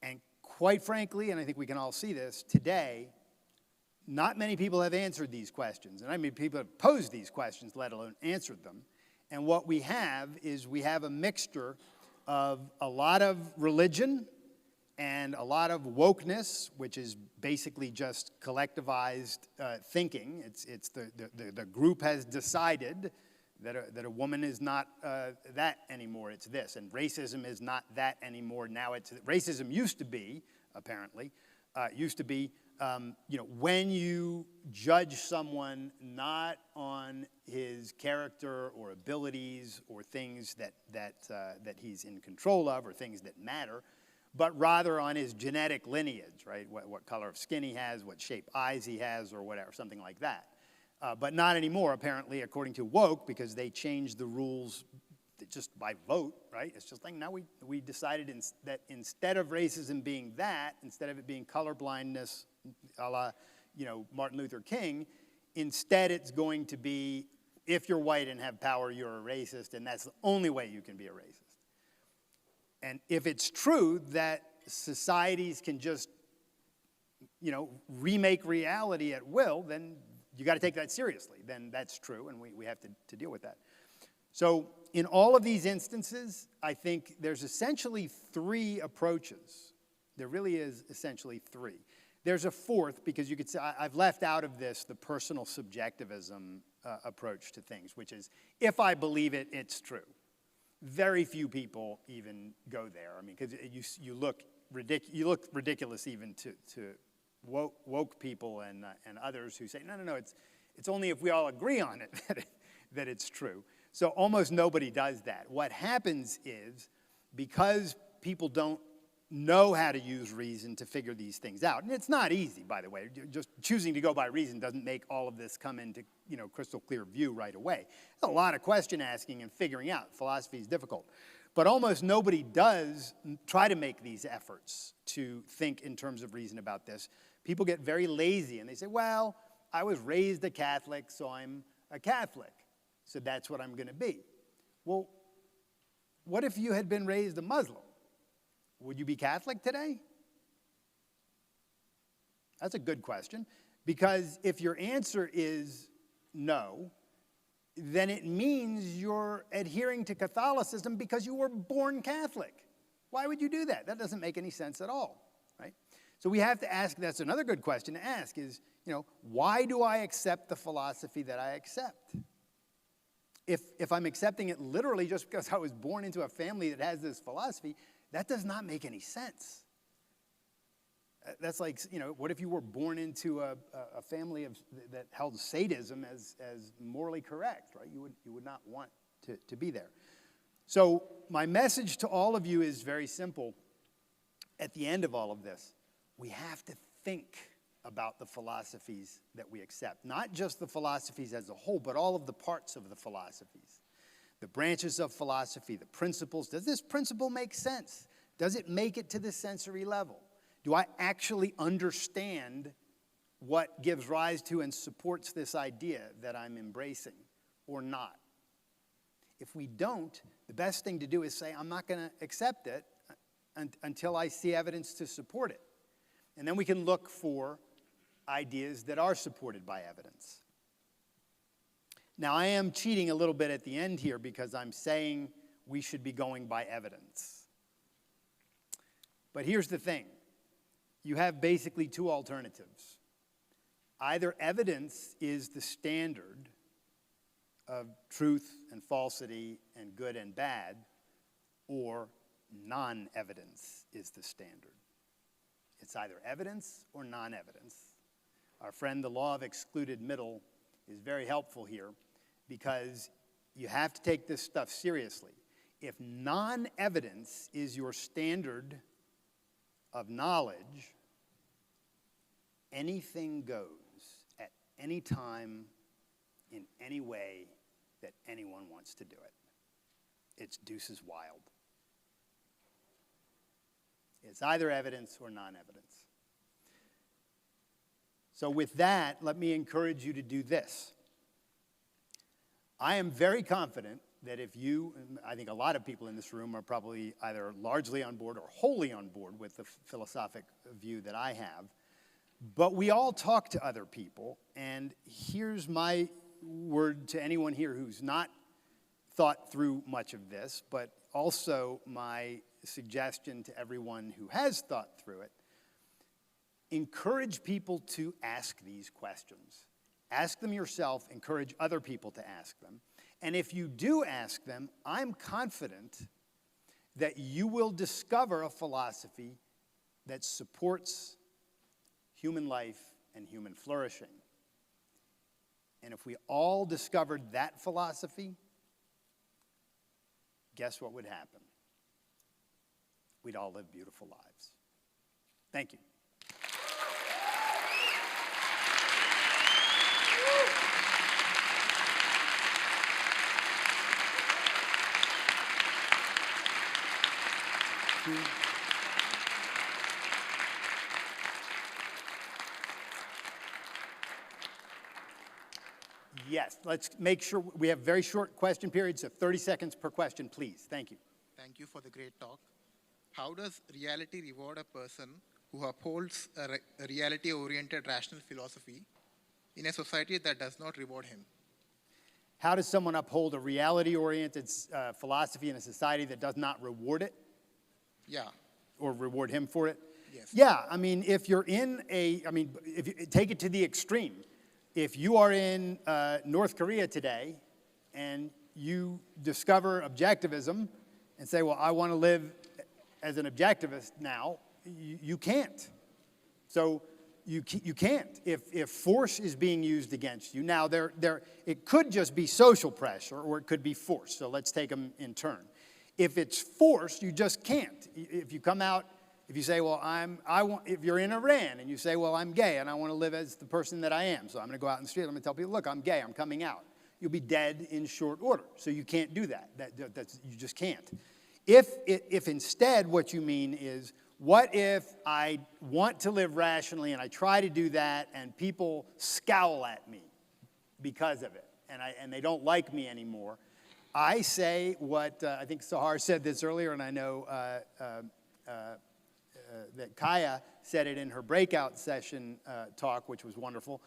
And quite frankly, and I think we can all see this, today, not many people have answered these questions. And I mean, people have posed these questions, let alone answered them. And what we have is we have a mixture of a lot of religion and a lot of wokeness, which is basically just collectivized thinking. It's the group has decided that a woman is not that anymore, it's this. And racism is not that anymore, now racism used to be, apparently, when you judge someone not on his character or abilities or things that he's in control of or things that matter, but rather on his genetic lineage, right? What color of skin he has, what shape eyes he has, or whatever, something like that. But not anymore, apparently, according to woke, because they changed the rules just by vote, right? It's just like now we decided that instead of racism being that, instead of it being colorblindness, a la, Martin Luther King, instead it's going to be, if you're white and have power, you're a racist, and that's the only way you can be a racist. And if it's true that societies can just, remake reality at will, then you got to take that seriously. Then that's true, and we have to deal with that. So in all of these instances, I think there's essentially three approaches. There really is essentially three. There's a fourth, because you could say, I've left out of this the personal subjectivism approach to things, which is, if I believe it, it's true. Very few people even go there. I mean, because you look ridiculous even to woke people and others who say, no, it's only if we all agree on it that it's true. So almost nobody does that. What happens is, because people don't know how to use reason to figure these things out, and it's not easy, by the way. Just choosing to go by reason doesn't make all of this come into crystal clear view right away. There's a lot of question asking and figuring out. Philosophy is difficult. But almost nobody does try to make these efforts to think in terms of reason about this. People get very lazy and they say, well, I was raised a Catholic, so I'm a Catholic. So that's what I'm going to be. Well, what if you had been raised a Muslim? Would you be Catholic today? That's a good question, because if your answer is no, then it means you're adhering to Catholicism because you were born Catholic. Why would you do that? That doesn't make any sense at all, right? So we have to ask, that's another good question to ask is, why do I accept the philosophy that I accept? If I'm accepting it literally just because I was born into a family that has this philosophy, that does not make any sense. That's like, what if you were born into a family that held sadism as morally correct, right? You would not want to be there. So my message to all of you is very simple. At the end of all of this, we have to think about the philosophies that we accept. Not just the philosophies as a whole, but all of the parts of the philosophies. The branches of philosophy, the principles. Does this principle make sense? Does it make it to the sensory level? Do I actually understand what gives rise to and supports this idea that I'm embracing or not? If we don't, the best thing to do is say, I'm not going to accept it until I see evidence to support it. And then we can look for ideas that are supported by evidence. Now, I am cheating a little bit at the end here because I'm saying we should be going by evidence. But here's the thing. You have basically two alternatives. Either evidence is the standard of truth and falsity and good and bad, or non-evidence is the standard. It's either evidence or non-evidence. Our friend, the law of excluded middle, is very helpful here because you have to take this stuff seriously. If non-evidence is your standard of knowledge, anything goes at any time, in any way that anyone wants to do it. It's deuces wild. It's either evidence or non-evidence. So with that, let me encourage you to do this. I am very confident that if you, and I think a lot of people in this room are probably either largely on board or wholly on board with the philosophic view that I have, but we all talk to other people, and here's my word to anyone here who's not thought through much of this, but also my suggestion to everyone who has thought through it. Encourage people to ask these questions. Ask them yourself, encourage other people to ask them. And if you do ask them, I'm confident that you will discover a philosophy that supports human life and human flourishing. And if we all discovered that philosophy, guess what would happen? We'd all live beautiful lives. Thank you. Yes, let's make sure we have very short question periods, so 30 seconds per question, please. Thank you. Thank you for the great talk. How does reality reward a person who upholds a reality-oriented rational philosophy in a society that does not reward him? How does someone uphold a reality-oriented philosophy in a society that does not reward it? Yeah. Or reward him for it? Yes. Yeah, I mean, if you're in if you take it to the extreme, if you are in North Korea today and you discover objectivism and say, well, I want to live as an objectivist now, you can't. So you can't if force is being used against you. Now, it could just be social pressure or it could be force. So let's take them in turn. If it's force, you just can't. If you come out, if you say, well, if you're in Iran and you say, well, I'm gay and I want to live as the person that I am, so I'm going to go out in the street, I'm going to tell people, look, I'm gay, I'm coming out. You'll be dead in short order. So you can't do that. You just can't. If instead what you mean is, what if I want to live rationally and I try to do that and people scowl at me because of it and they don't like me anymore? I say what I think Sahar said this earlier, and I know that Kaya said it in her breakout session talk, which was wonderful.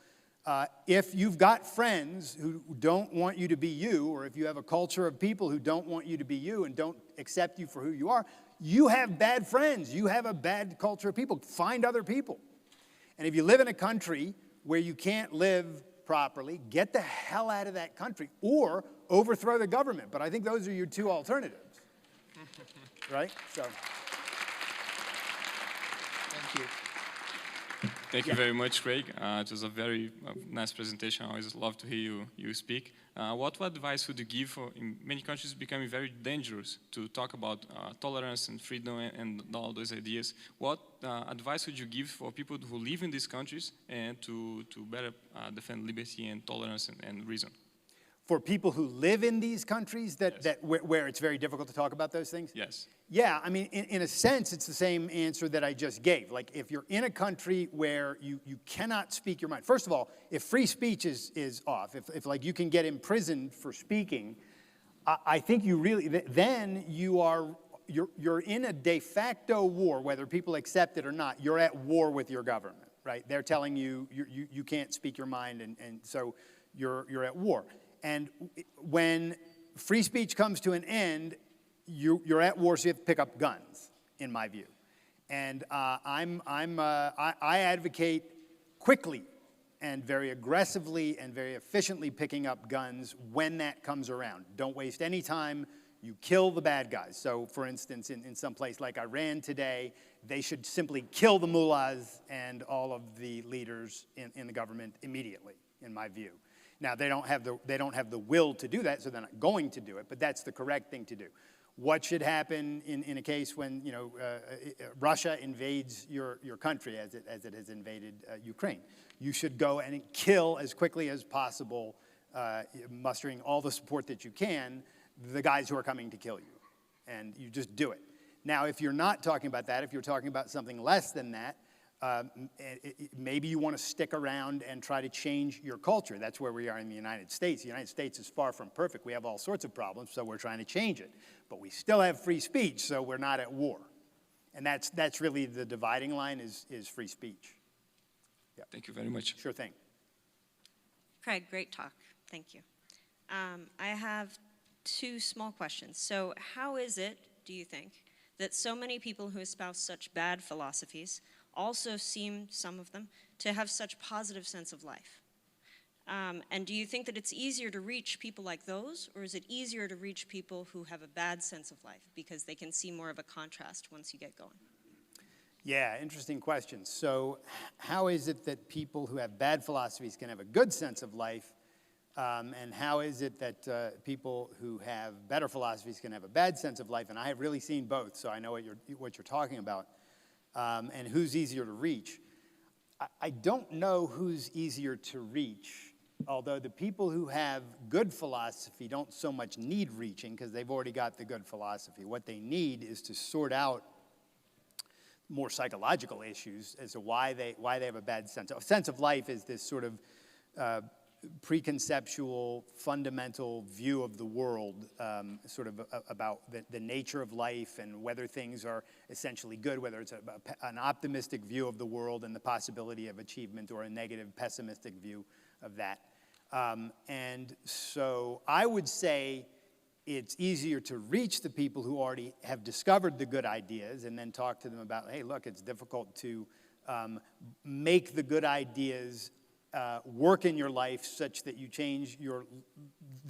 If you've got friends who don't want you to be you, or if you have a culture of people who don't want you to be you and don't accept you for who you are, you have bad friends. You have a bad culture of people. Find other people. And if you live in a country where you can't live properly, get the hell out of that country or overthrow the government. But I think those are your two alternatives, right? So, Thank you. Thank you very much, Craig. It was a very nice presentation. I always love to hear you speak. What advice would you give for, in many countries, it's becoming very dangerous to talk about tolerance and freedom and all those ideas. What advice would you give for people who live in these countries and to better defend liberty and tolerance and reason? For people who live in these countries where it's very difficult to talk about those things? Yes. Yeah, I mean, in a sense, it's the same answer that I just gave. Like, if you're in a country where you cannot speak your mind, first of all, if free speech is off, if like you can get imprisoned for speaking, I think you really, then you're in a de facto war, whether people accept it or not. You're at war with your government, right? They're telling you you can't speak your mind, and so you're at war. And when free speech comes to an end, you're at war, so you have to pick up guns, in my view. And I advocate quickly and very aggressively and very efficiently picking up guns when that comes around. Don't waste any time. You kill the bad guys. So, for instance, in some place like Iran today, they should simply kill the mullahs and all of the leaders in the government immediately, in my view. Now, they don't have the will to do that, so they're not going to do it, but that's the correct thing to do. What should happen in a case when Russia invades your country as it has invaded Ukraine? You should go and kill as quickly as possible, mustering all the support that you can, the guys who are coming to kill you. And you just do it. Now, if you're not talking about that, if you're talking about something less than that, maybe you want to stick around and try to change your culture. That's where we are in the United States. The United States is far from perfect. We have all sorts of problems, so we're trying to change it. But we still have free speech, so we're not at war. And that's really the dividing line is free speech. Yeah. Thank you very much. Sure thing. Craig, great talk. Thank you. I have two small questions. So how is it, do you think, that so many people who espouse such bad philosophies also seem, some of them, to have such positive sense of life? And do you think that it's easier to reach people like those, or is it easier to reach people who have a bad sense of life because they can see more of a contrast once you get going? Yeah, interesting question. So how is it that people who have bad philosophies can have a good sense of life, and how is it that people who have better philosophies can have a bad sense of life? And I have really seen both, so I know what you're talking about. And who's easier to reach. I don't know who's easier to reach, although the people who have good philosophy don't so much need reaching because they've already got the good philosophy. What they need is to sort out more psychological issues as to why they have a bad sense. A sense of life is this sort of preconceptual, fundamental view of the world, sort of about the nature of life and whether things are essentially good, whether it's an optimistic view of the world and the possibility of achievement or a negative, pessimistic view of that. And so I would say it's easier to reach the people who already have discovered the good ideas and then talk to them about, hey, look, it's difficult to make the good ideas work in your life such that you change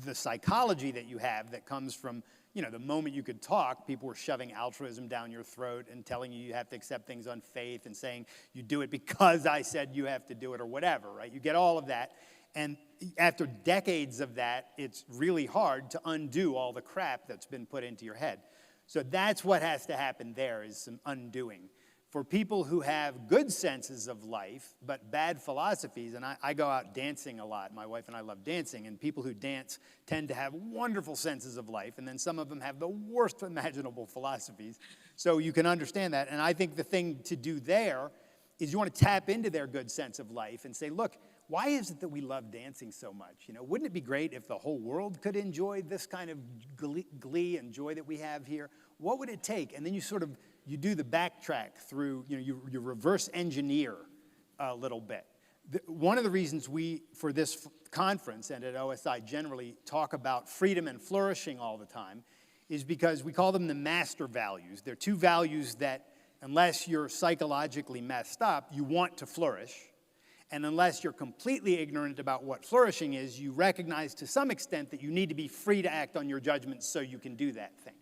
the psychology that you have that comes from, the moment you could talk, people were shoving altruism down your throat and telling you have to accept things on faith and saying you do it because I said you have to do it or whatever, right? You get all of that. And after decades of that, it's really hard to undo all the crap that's been put into your head. So that's what has to happen there, is some undoing. For people who have good senses of life, but bad philosophies, and I go out dancing a lot. My wife and I love dancing, and people who dance tend to have wonderful senses of life, and then some of them have the worst imaginable philosophies. So you can understand that. And I think the thing to do there is you want to tap into their good sense of life and say, look, why is it that we love dancing so much? Wouldn't it be great if the whole world could enjoy this kind of glee and joy that we have here? What would it take? And then you do the backtrack through, you reverse engineer a little bit. One of the reasons we, for this conference and at OSI generally, talk about freedom and flourishing all the time is because we call them the master values. They're two values that, unless you're psychologically messed up, you want to flourish. And unless you're completely ignorant about what flourishing is, you recognize to some extent that you need to be free to act on your judgments so you can do that thing.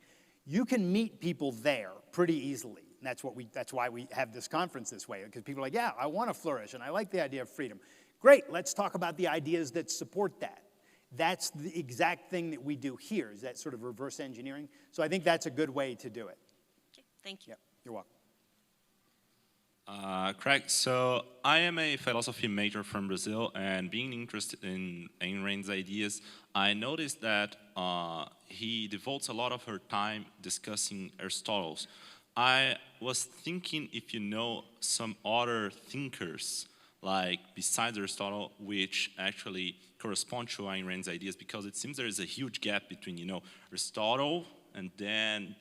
You can meet people there pretty easily. And that's why we have this conference this way, because people are like, yeah, I want to flourish, and I like the idea of freedom. Great, let's talk about the ideas that support that. That's the exact thing that we do here, is that sort of reverse engineering. So I think that's a good way to do it. Okay, thank you. Yep, you're welcome. Craig, so I am a philosophy major from Brazil, and being interested in Ayn Rand's ideas, I noticed that he devotes a lot of her time discussing Aristotle. I was thinking if you know some other thinkers, like besides Aristotle, which actually correspond to Ayn Rand's ideas, because it seems there is a huge gap between, Aristotle and then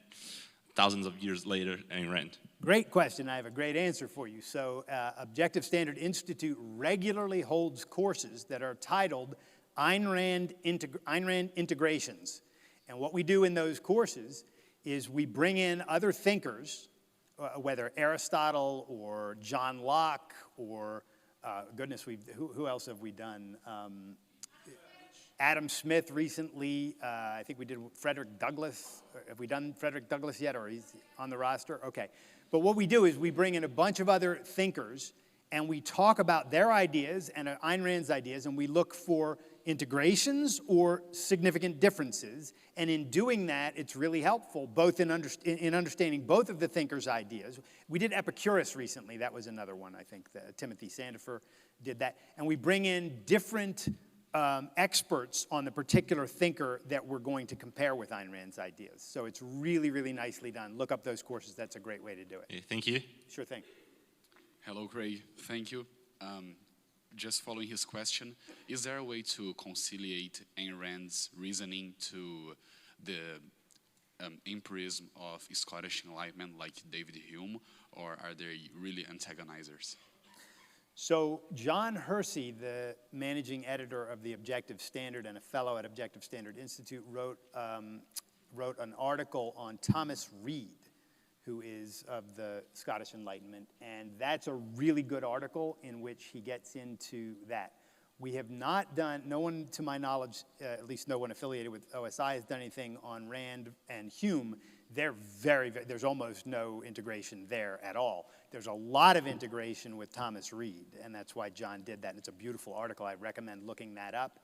thousands of years later, Ayn Rand. Great question. I have a great answer for you. So Objective Standard Institute regularly holds courses that are titled Ayn Rand Integrations. And what we do in those courses is we bring in other thinkers, whether Aristotle or John Locke or, who else have we done? Adam Smith recently. I think we did Frederick Douglass. Have we done Frederick Douglass yet, or he's on the roster? Okay. But what we do is we bring in a bunch of other thinkers, and we talk about their ideas and Ayn Rand's ideas, and we look for integrations or significant differences. And in doing that, it's really helpful, both in understanding both of the thinkers' ideas. We did Epicurus recently. That was another one, I think. Timothy Sandifer did that. And we bring in different experts on the particular thinker that we're going to compare with Ayn Rand's ideas. So it's really, really nicely done. Look up those courses. That's a great way to do it. Okay, thank you. Sure thing. Hello, Craig. Thank you. Just following his question, is there a way to conciliate Ayn Rand's reasoning to the empirism of Scottish Enlightenment like David Hume, or are they really antagonizers? So John Hersey, the managing editor of the Objective Standard and a fellow at Objective Standard Institute, wrote an article on Thomas Reid, who is of the Scottish Enlightenment, and that's a really good article in which he gets into that. We have not done, no one to my knowledge, at least no one affiliated with OSI has done anything on Rand and Hume. They're there's almost no integration there at all. There's a lot of integration with Thomas Reid, and that's why John did that. And it's a beautiful article. I recommend looking that up.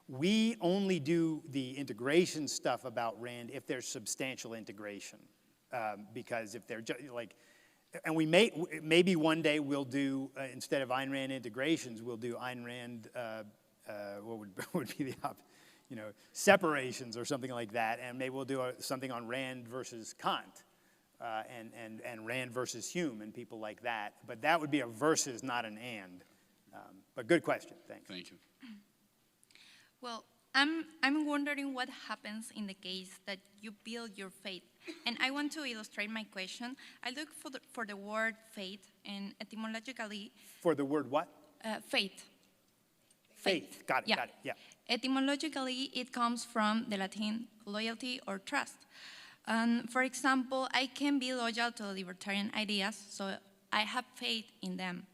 We only do the integration stuff about Rand if there's substantial integration, because if they're just like, and we maybe one day we'll do instead of Ayn Rand integrations, we'll do Ayn Rand what would be the opposite? Separations or something like that, and maybe we'll do something on Rand versus Kant, and Rand versus Hume and people like that. But that would be a versus, not an and. But good question. Thanks. Thank you. Well, I'm wondering what happens in the case that you build your faith. And I want to illustrate my question. I look for the word faith, and etymologically... For the word what? Faith. Faith. Got it. Yeah. Etymologically, it comes from the Latin loyalty or trust. For example, I can be loyal to libertarian ideas, so I have faith in them.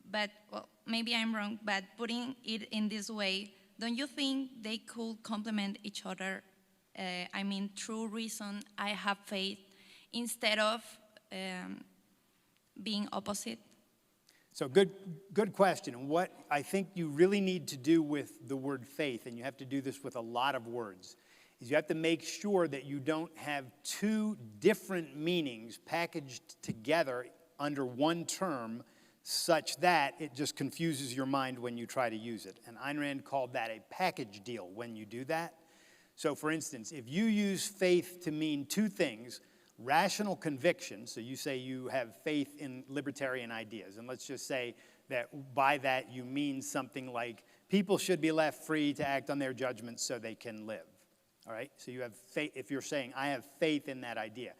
But, well, maybe I'm wrong, but putting it in this way, don't you think they could complement each other? I mean, through reason, I have faith, instead of being opposite? So good question. And what I think you really need to do with the word faith, and you have to do this with a lot of words, is you have to make sure that you don't have two different meanings packaged together under one term such that it just confuses your mind when you try to use it. And Ayn Rand called that a package deal when you do that. So for instance, if you use faith to mean two things, rational conviction, so you say you have faith in libertarian ideas, and let's just say that by that you mean something like people should be left free to act on their judgments so they can live, all right? So you have faith, if you're saying, I have faith in that idea.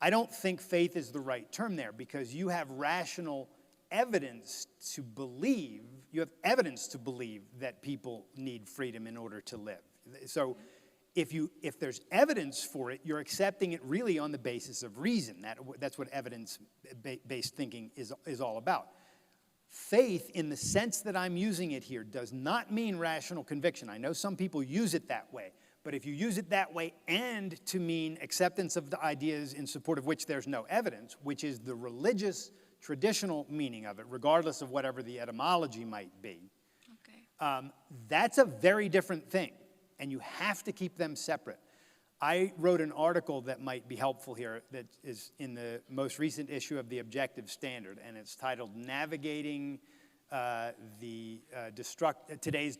I don't think faith is the right term there, because you have rational evidence to believe, that people need freedom in order to live. So if there's evidence for it, you're accepting it really on the basis of reason. That's what evidence-based thinking is all about. Faith, in the sense that I'm using it here, does not mean rational conviction. I know some people use it that way, but if you use it that way and to mean acceptance of the ideas in support of which there's no evidence, which is the religious traditional meaning of it, regardless of whatever the etymology might be, that's a very different thing. And you have to keep them separate. I wrote an article that might be helpful here that is in the most recent issue of the Objective Standard, and it's titled Navigating Today's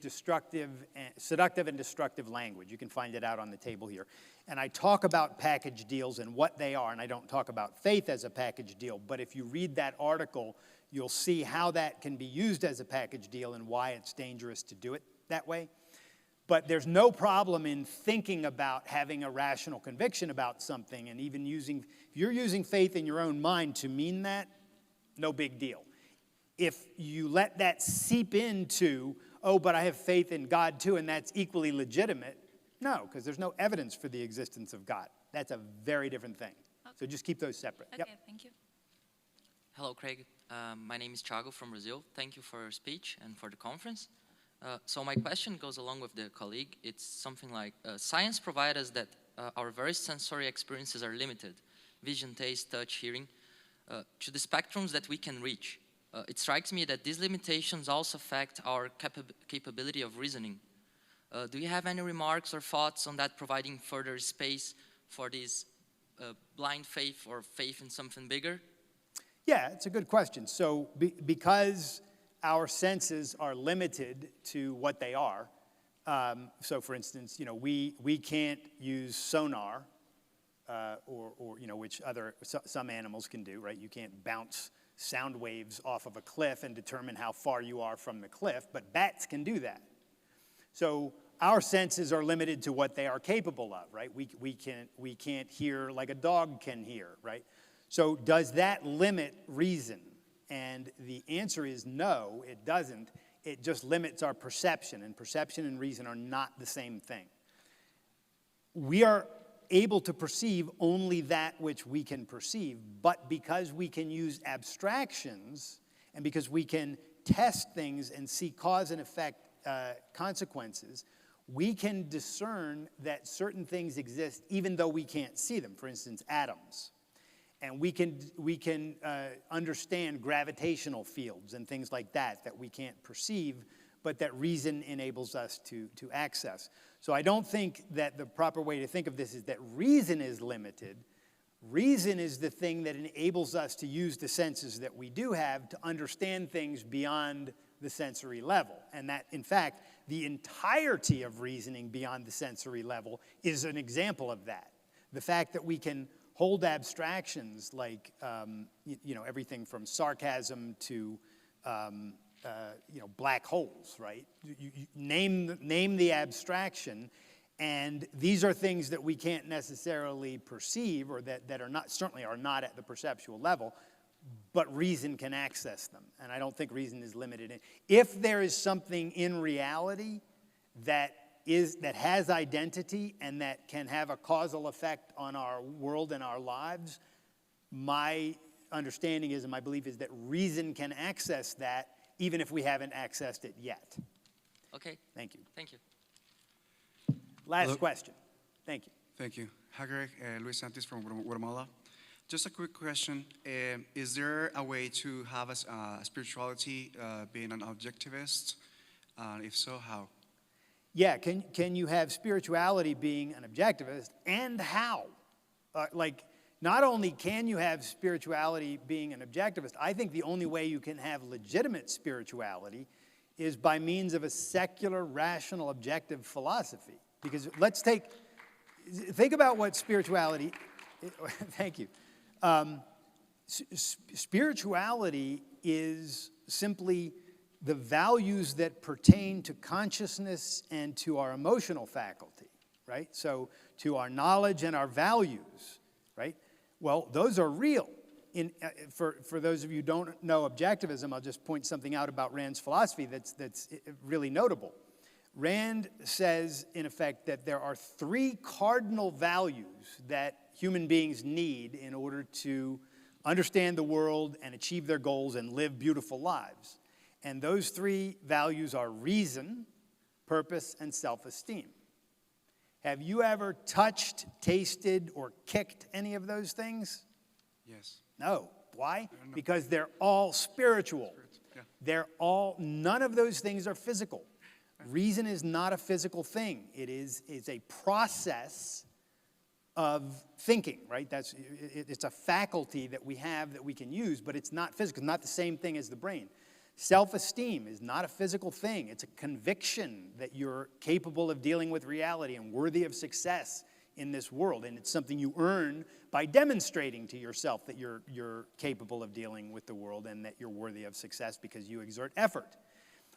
Seductive and Destructive Language. You can find it out on the table here. And I talk about package deals and what they are, and I don't talk about faith as a package deal, but if you read that article, you'll see how that can be used as a package deal and why it's dangerous to do it that way. But there's no problem in thinking about having a rational conviction about something, and even if you're using faith in your own mind to mean that, no big deal. If you let that seep into, oh, but I have faith in God too, and that's equally legitimate, no, because there's no evidence for the existence of God. That's a very different thing. Okay. So just keep those separate. Okay, thank you. Hello, Craig. My name is Thiago from Brazil. Thank you for your speech and for the conference. So my question goes along with the colleague. It's something like, science provides us that our very sensory experiences are limited, vision, taste, touch, hearing, to the spectrums that we can reach. It strikes me that these limitations also affect our capability of reasoning. Do you have any remarks or thoughts on that, providing further space for this blind faith or faith in something bigger? Yeah, it's a good question. So because our senses are limited to what they are. So for instance, we can't use sonar, or which some animals can do, right? You can't bounce sound waves off of a cliff and determine how far you are from the cliff, but bats can do that. So our senses are limited to what they are capable of, right? We can't hear like a dog can hear, right? So does that limit reason? And the answer is no, it doesn't. It just limits our perception, and perception and reason are not the same thing. We are able to perceive only that which we can perceive, but because we can use abstractions, and because we can test things and see cause and effect consequences, we can discern that certain things exist even though we can't see them. For instance, atoms. And we can understand gravitational fields and things like that we can't perceive, but that reason enables us to access. So I don't think that the proper way to think of this is that reason is limited. Reason is the thing that enables us to use the senses that we do have to understand things beyond the sensory level. And that, in fact, the entirety of reasoning beyond the sensory level is an example of that. The fact that we can hold abstractions like, everything from sarcasm to, black holes, right? You name the abstraction, and these are things that we can't necessarily perceive, or that certainly are not at the perceptual level, but reason can access them. And I don't think reason is limited. If there is something in reality that has identity and that can have a causal effect on our world and our lives, my understanding is and my belief is that reason can access that even if we haven't accessed it yet. Okay. Thank you. Thank you. Last question. Thank you. Thank you. Hi, Greg. Luis Santis from Guatemala. Just a quick question. Is there a way to have a spirituality being an objectivist? If so, how? Yeah, can you have spirituality being an objectivist, and how? Not only can you have spirituality being an objectivist, I think the only way you can have legitimate spirituality is by means of a secular, rational, objective philosophy. Because think about what spirituality, thank you. Spirituality is simply the values that pertain to consciousness and to our emotional faculty, right? So to our knowledge and our values, right? Well, those are real. For those of you who don't know objectivism, I'll just point something out about Rand's philosophy that's really notable. Rand says, in effect, that there are 3 cardinal values that human beings need in order to understand the world and achieve their goals and live beautiful lives. And those 3 values are reason, purpose, and self-esteem. Have you ever touched, tasted, or kicked any of those things? Yes. No. Why? Because they're all spiritual. Yeah. None of those things are physical. Reason is not a physical thing. It's a process of thinking, right? It's a faculty that we have that we can use, but it's not physical. It's not the same thing as the brain. Self-esteem is not a physical thing. It's a conviction that you're capable of dealing with reality and worthy of success in this world. And it's something you earn by demonstrating to yourself that you're capable of dealing with the world and that you're worthy of success because you exert effort.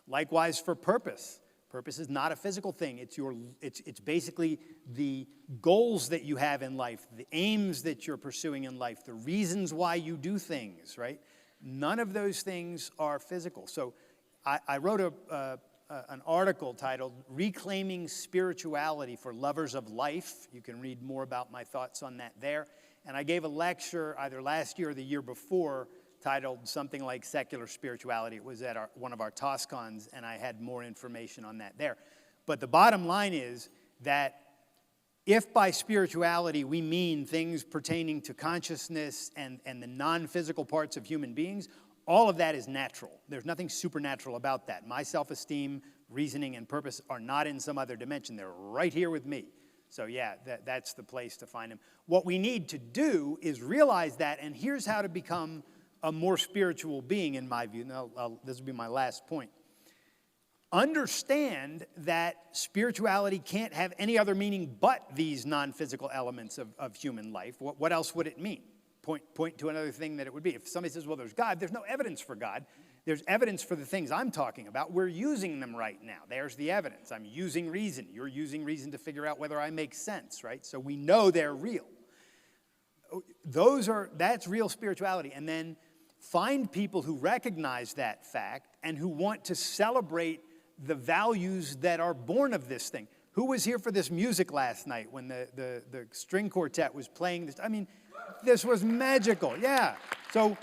Likewise for purpose. Purpose is not a physical thing. It's basically the goals that you have in life, the aims that you're pursuing in life, the reasons why you do things, right? None of those things are physical. So I wrote an article titled Reclaiming Spirituality for Lovers of Life. You can read more about my thoughts on that there. And I gave a lecture either last year or the year before titled something like Secular Spirituality. It was at one of our TOSCons, and I had more information on that there. But the bottom line is that if by spirituality we mean things pertaining to consciousness and the non-physical parts of human beings, all of that is natural. There's nothing supernatural about that. My self-esteem, reasoning, and purpose are not in some other dimension. They're right here with me. So yeah, that's the place to find them. What we need to do is realize that, and here's how to become a more spiritual being, in my view. Now, this will be my last point. Understand that spirituality can't have any other meaning but these non-physical elements of human life. What else would it mean? Point to another thing that it would be. If somebody says, well, there's God, there's no evidence for God. There's evidence for the things I'm talking about. We're using them right now. There's the evidence. I'm using reason. You're using reason to figure out whether I make sense, right? So we know they're real. That's real spirituality. And then find people who recognize that fact and who want to celebrate the values that are born of this thing. Who was here for this music last night when the string quartet was playing this? I mean, this was magical, yeah. So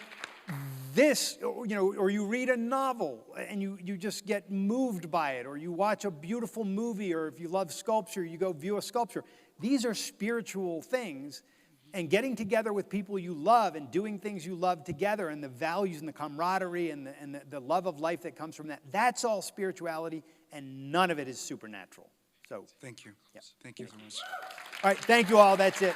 this, or you read a novel and you just get moved by it, or you watch a beautiful movie, or if you love sculpture, you go view a sculpture. These are spiritual things. And getting together with people you love and doing things you love together, and the values and the camaraderie and the love of life that comes from that, that's all spirituality, and none of it is supernatural. So thank you. Yeah. Thank you so much. All right, thank you all. That's it.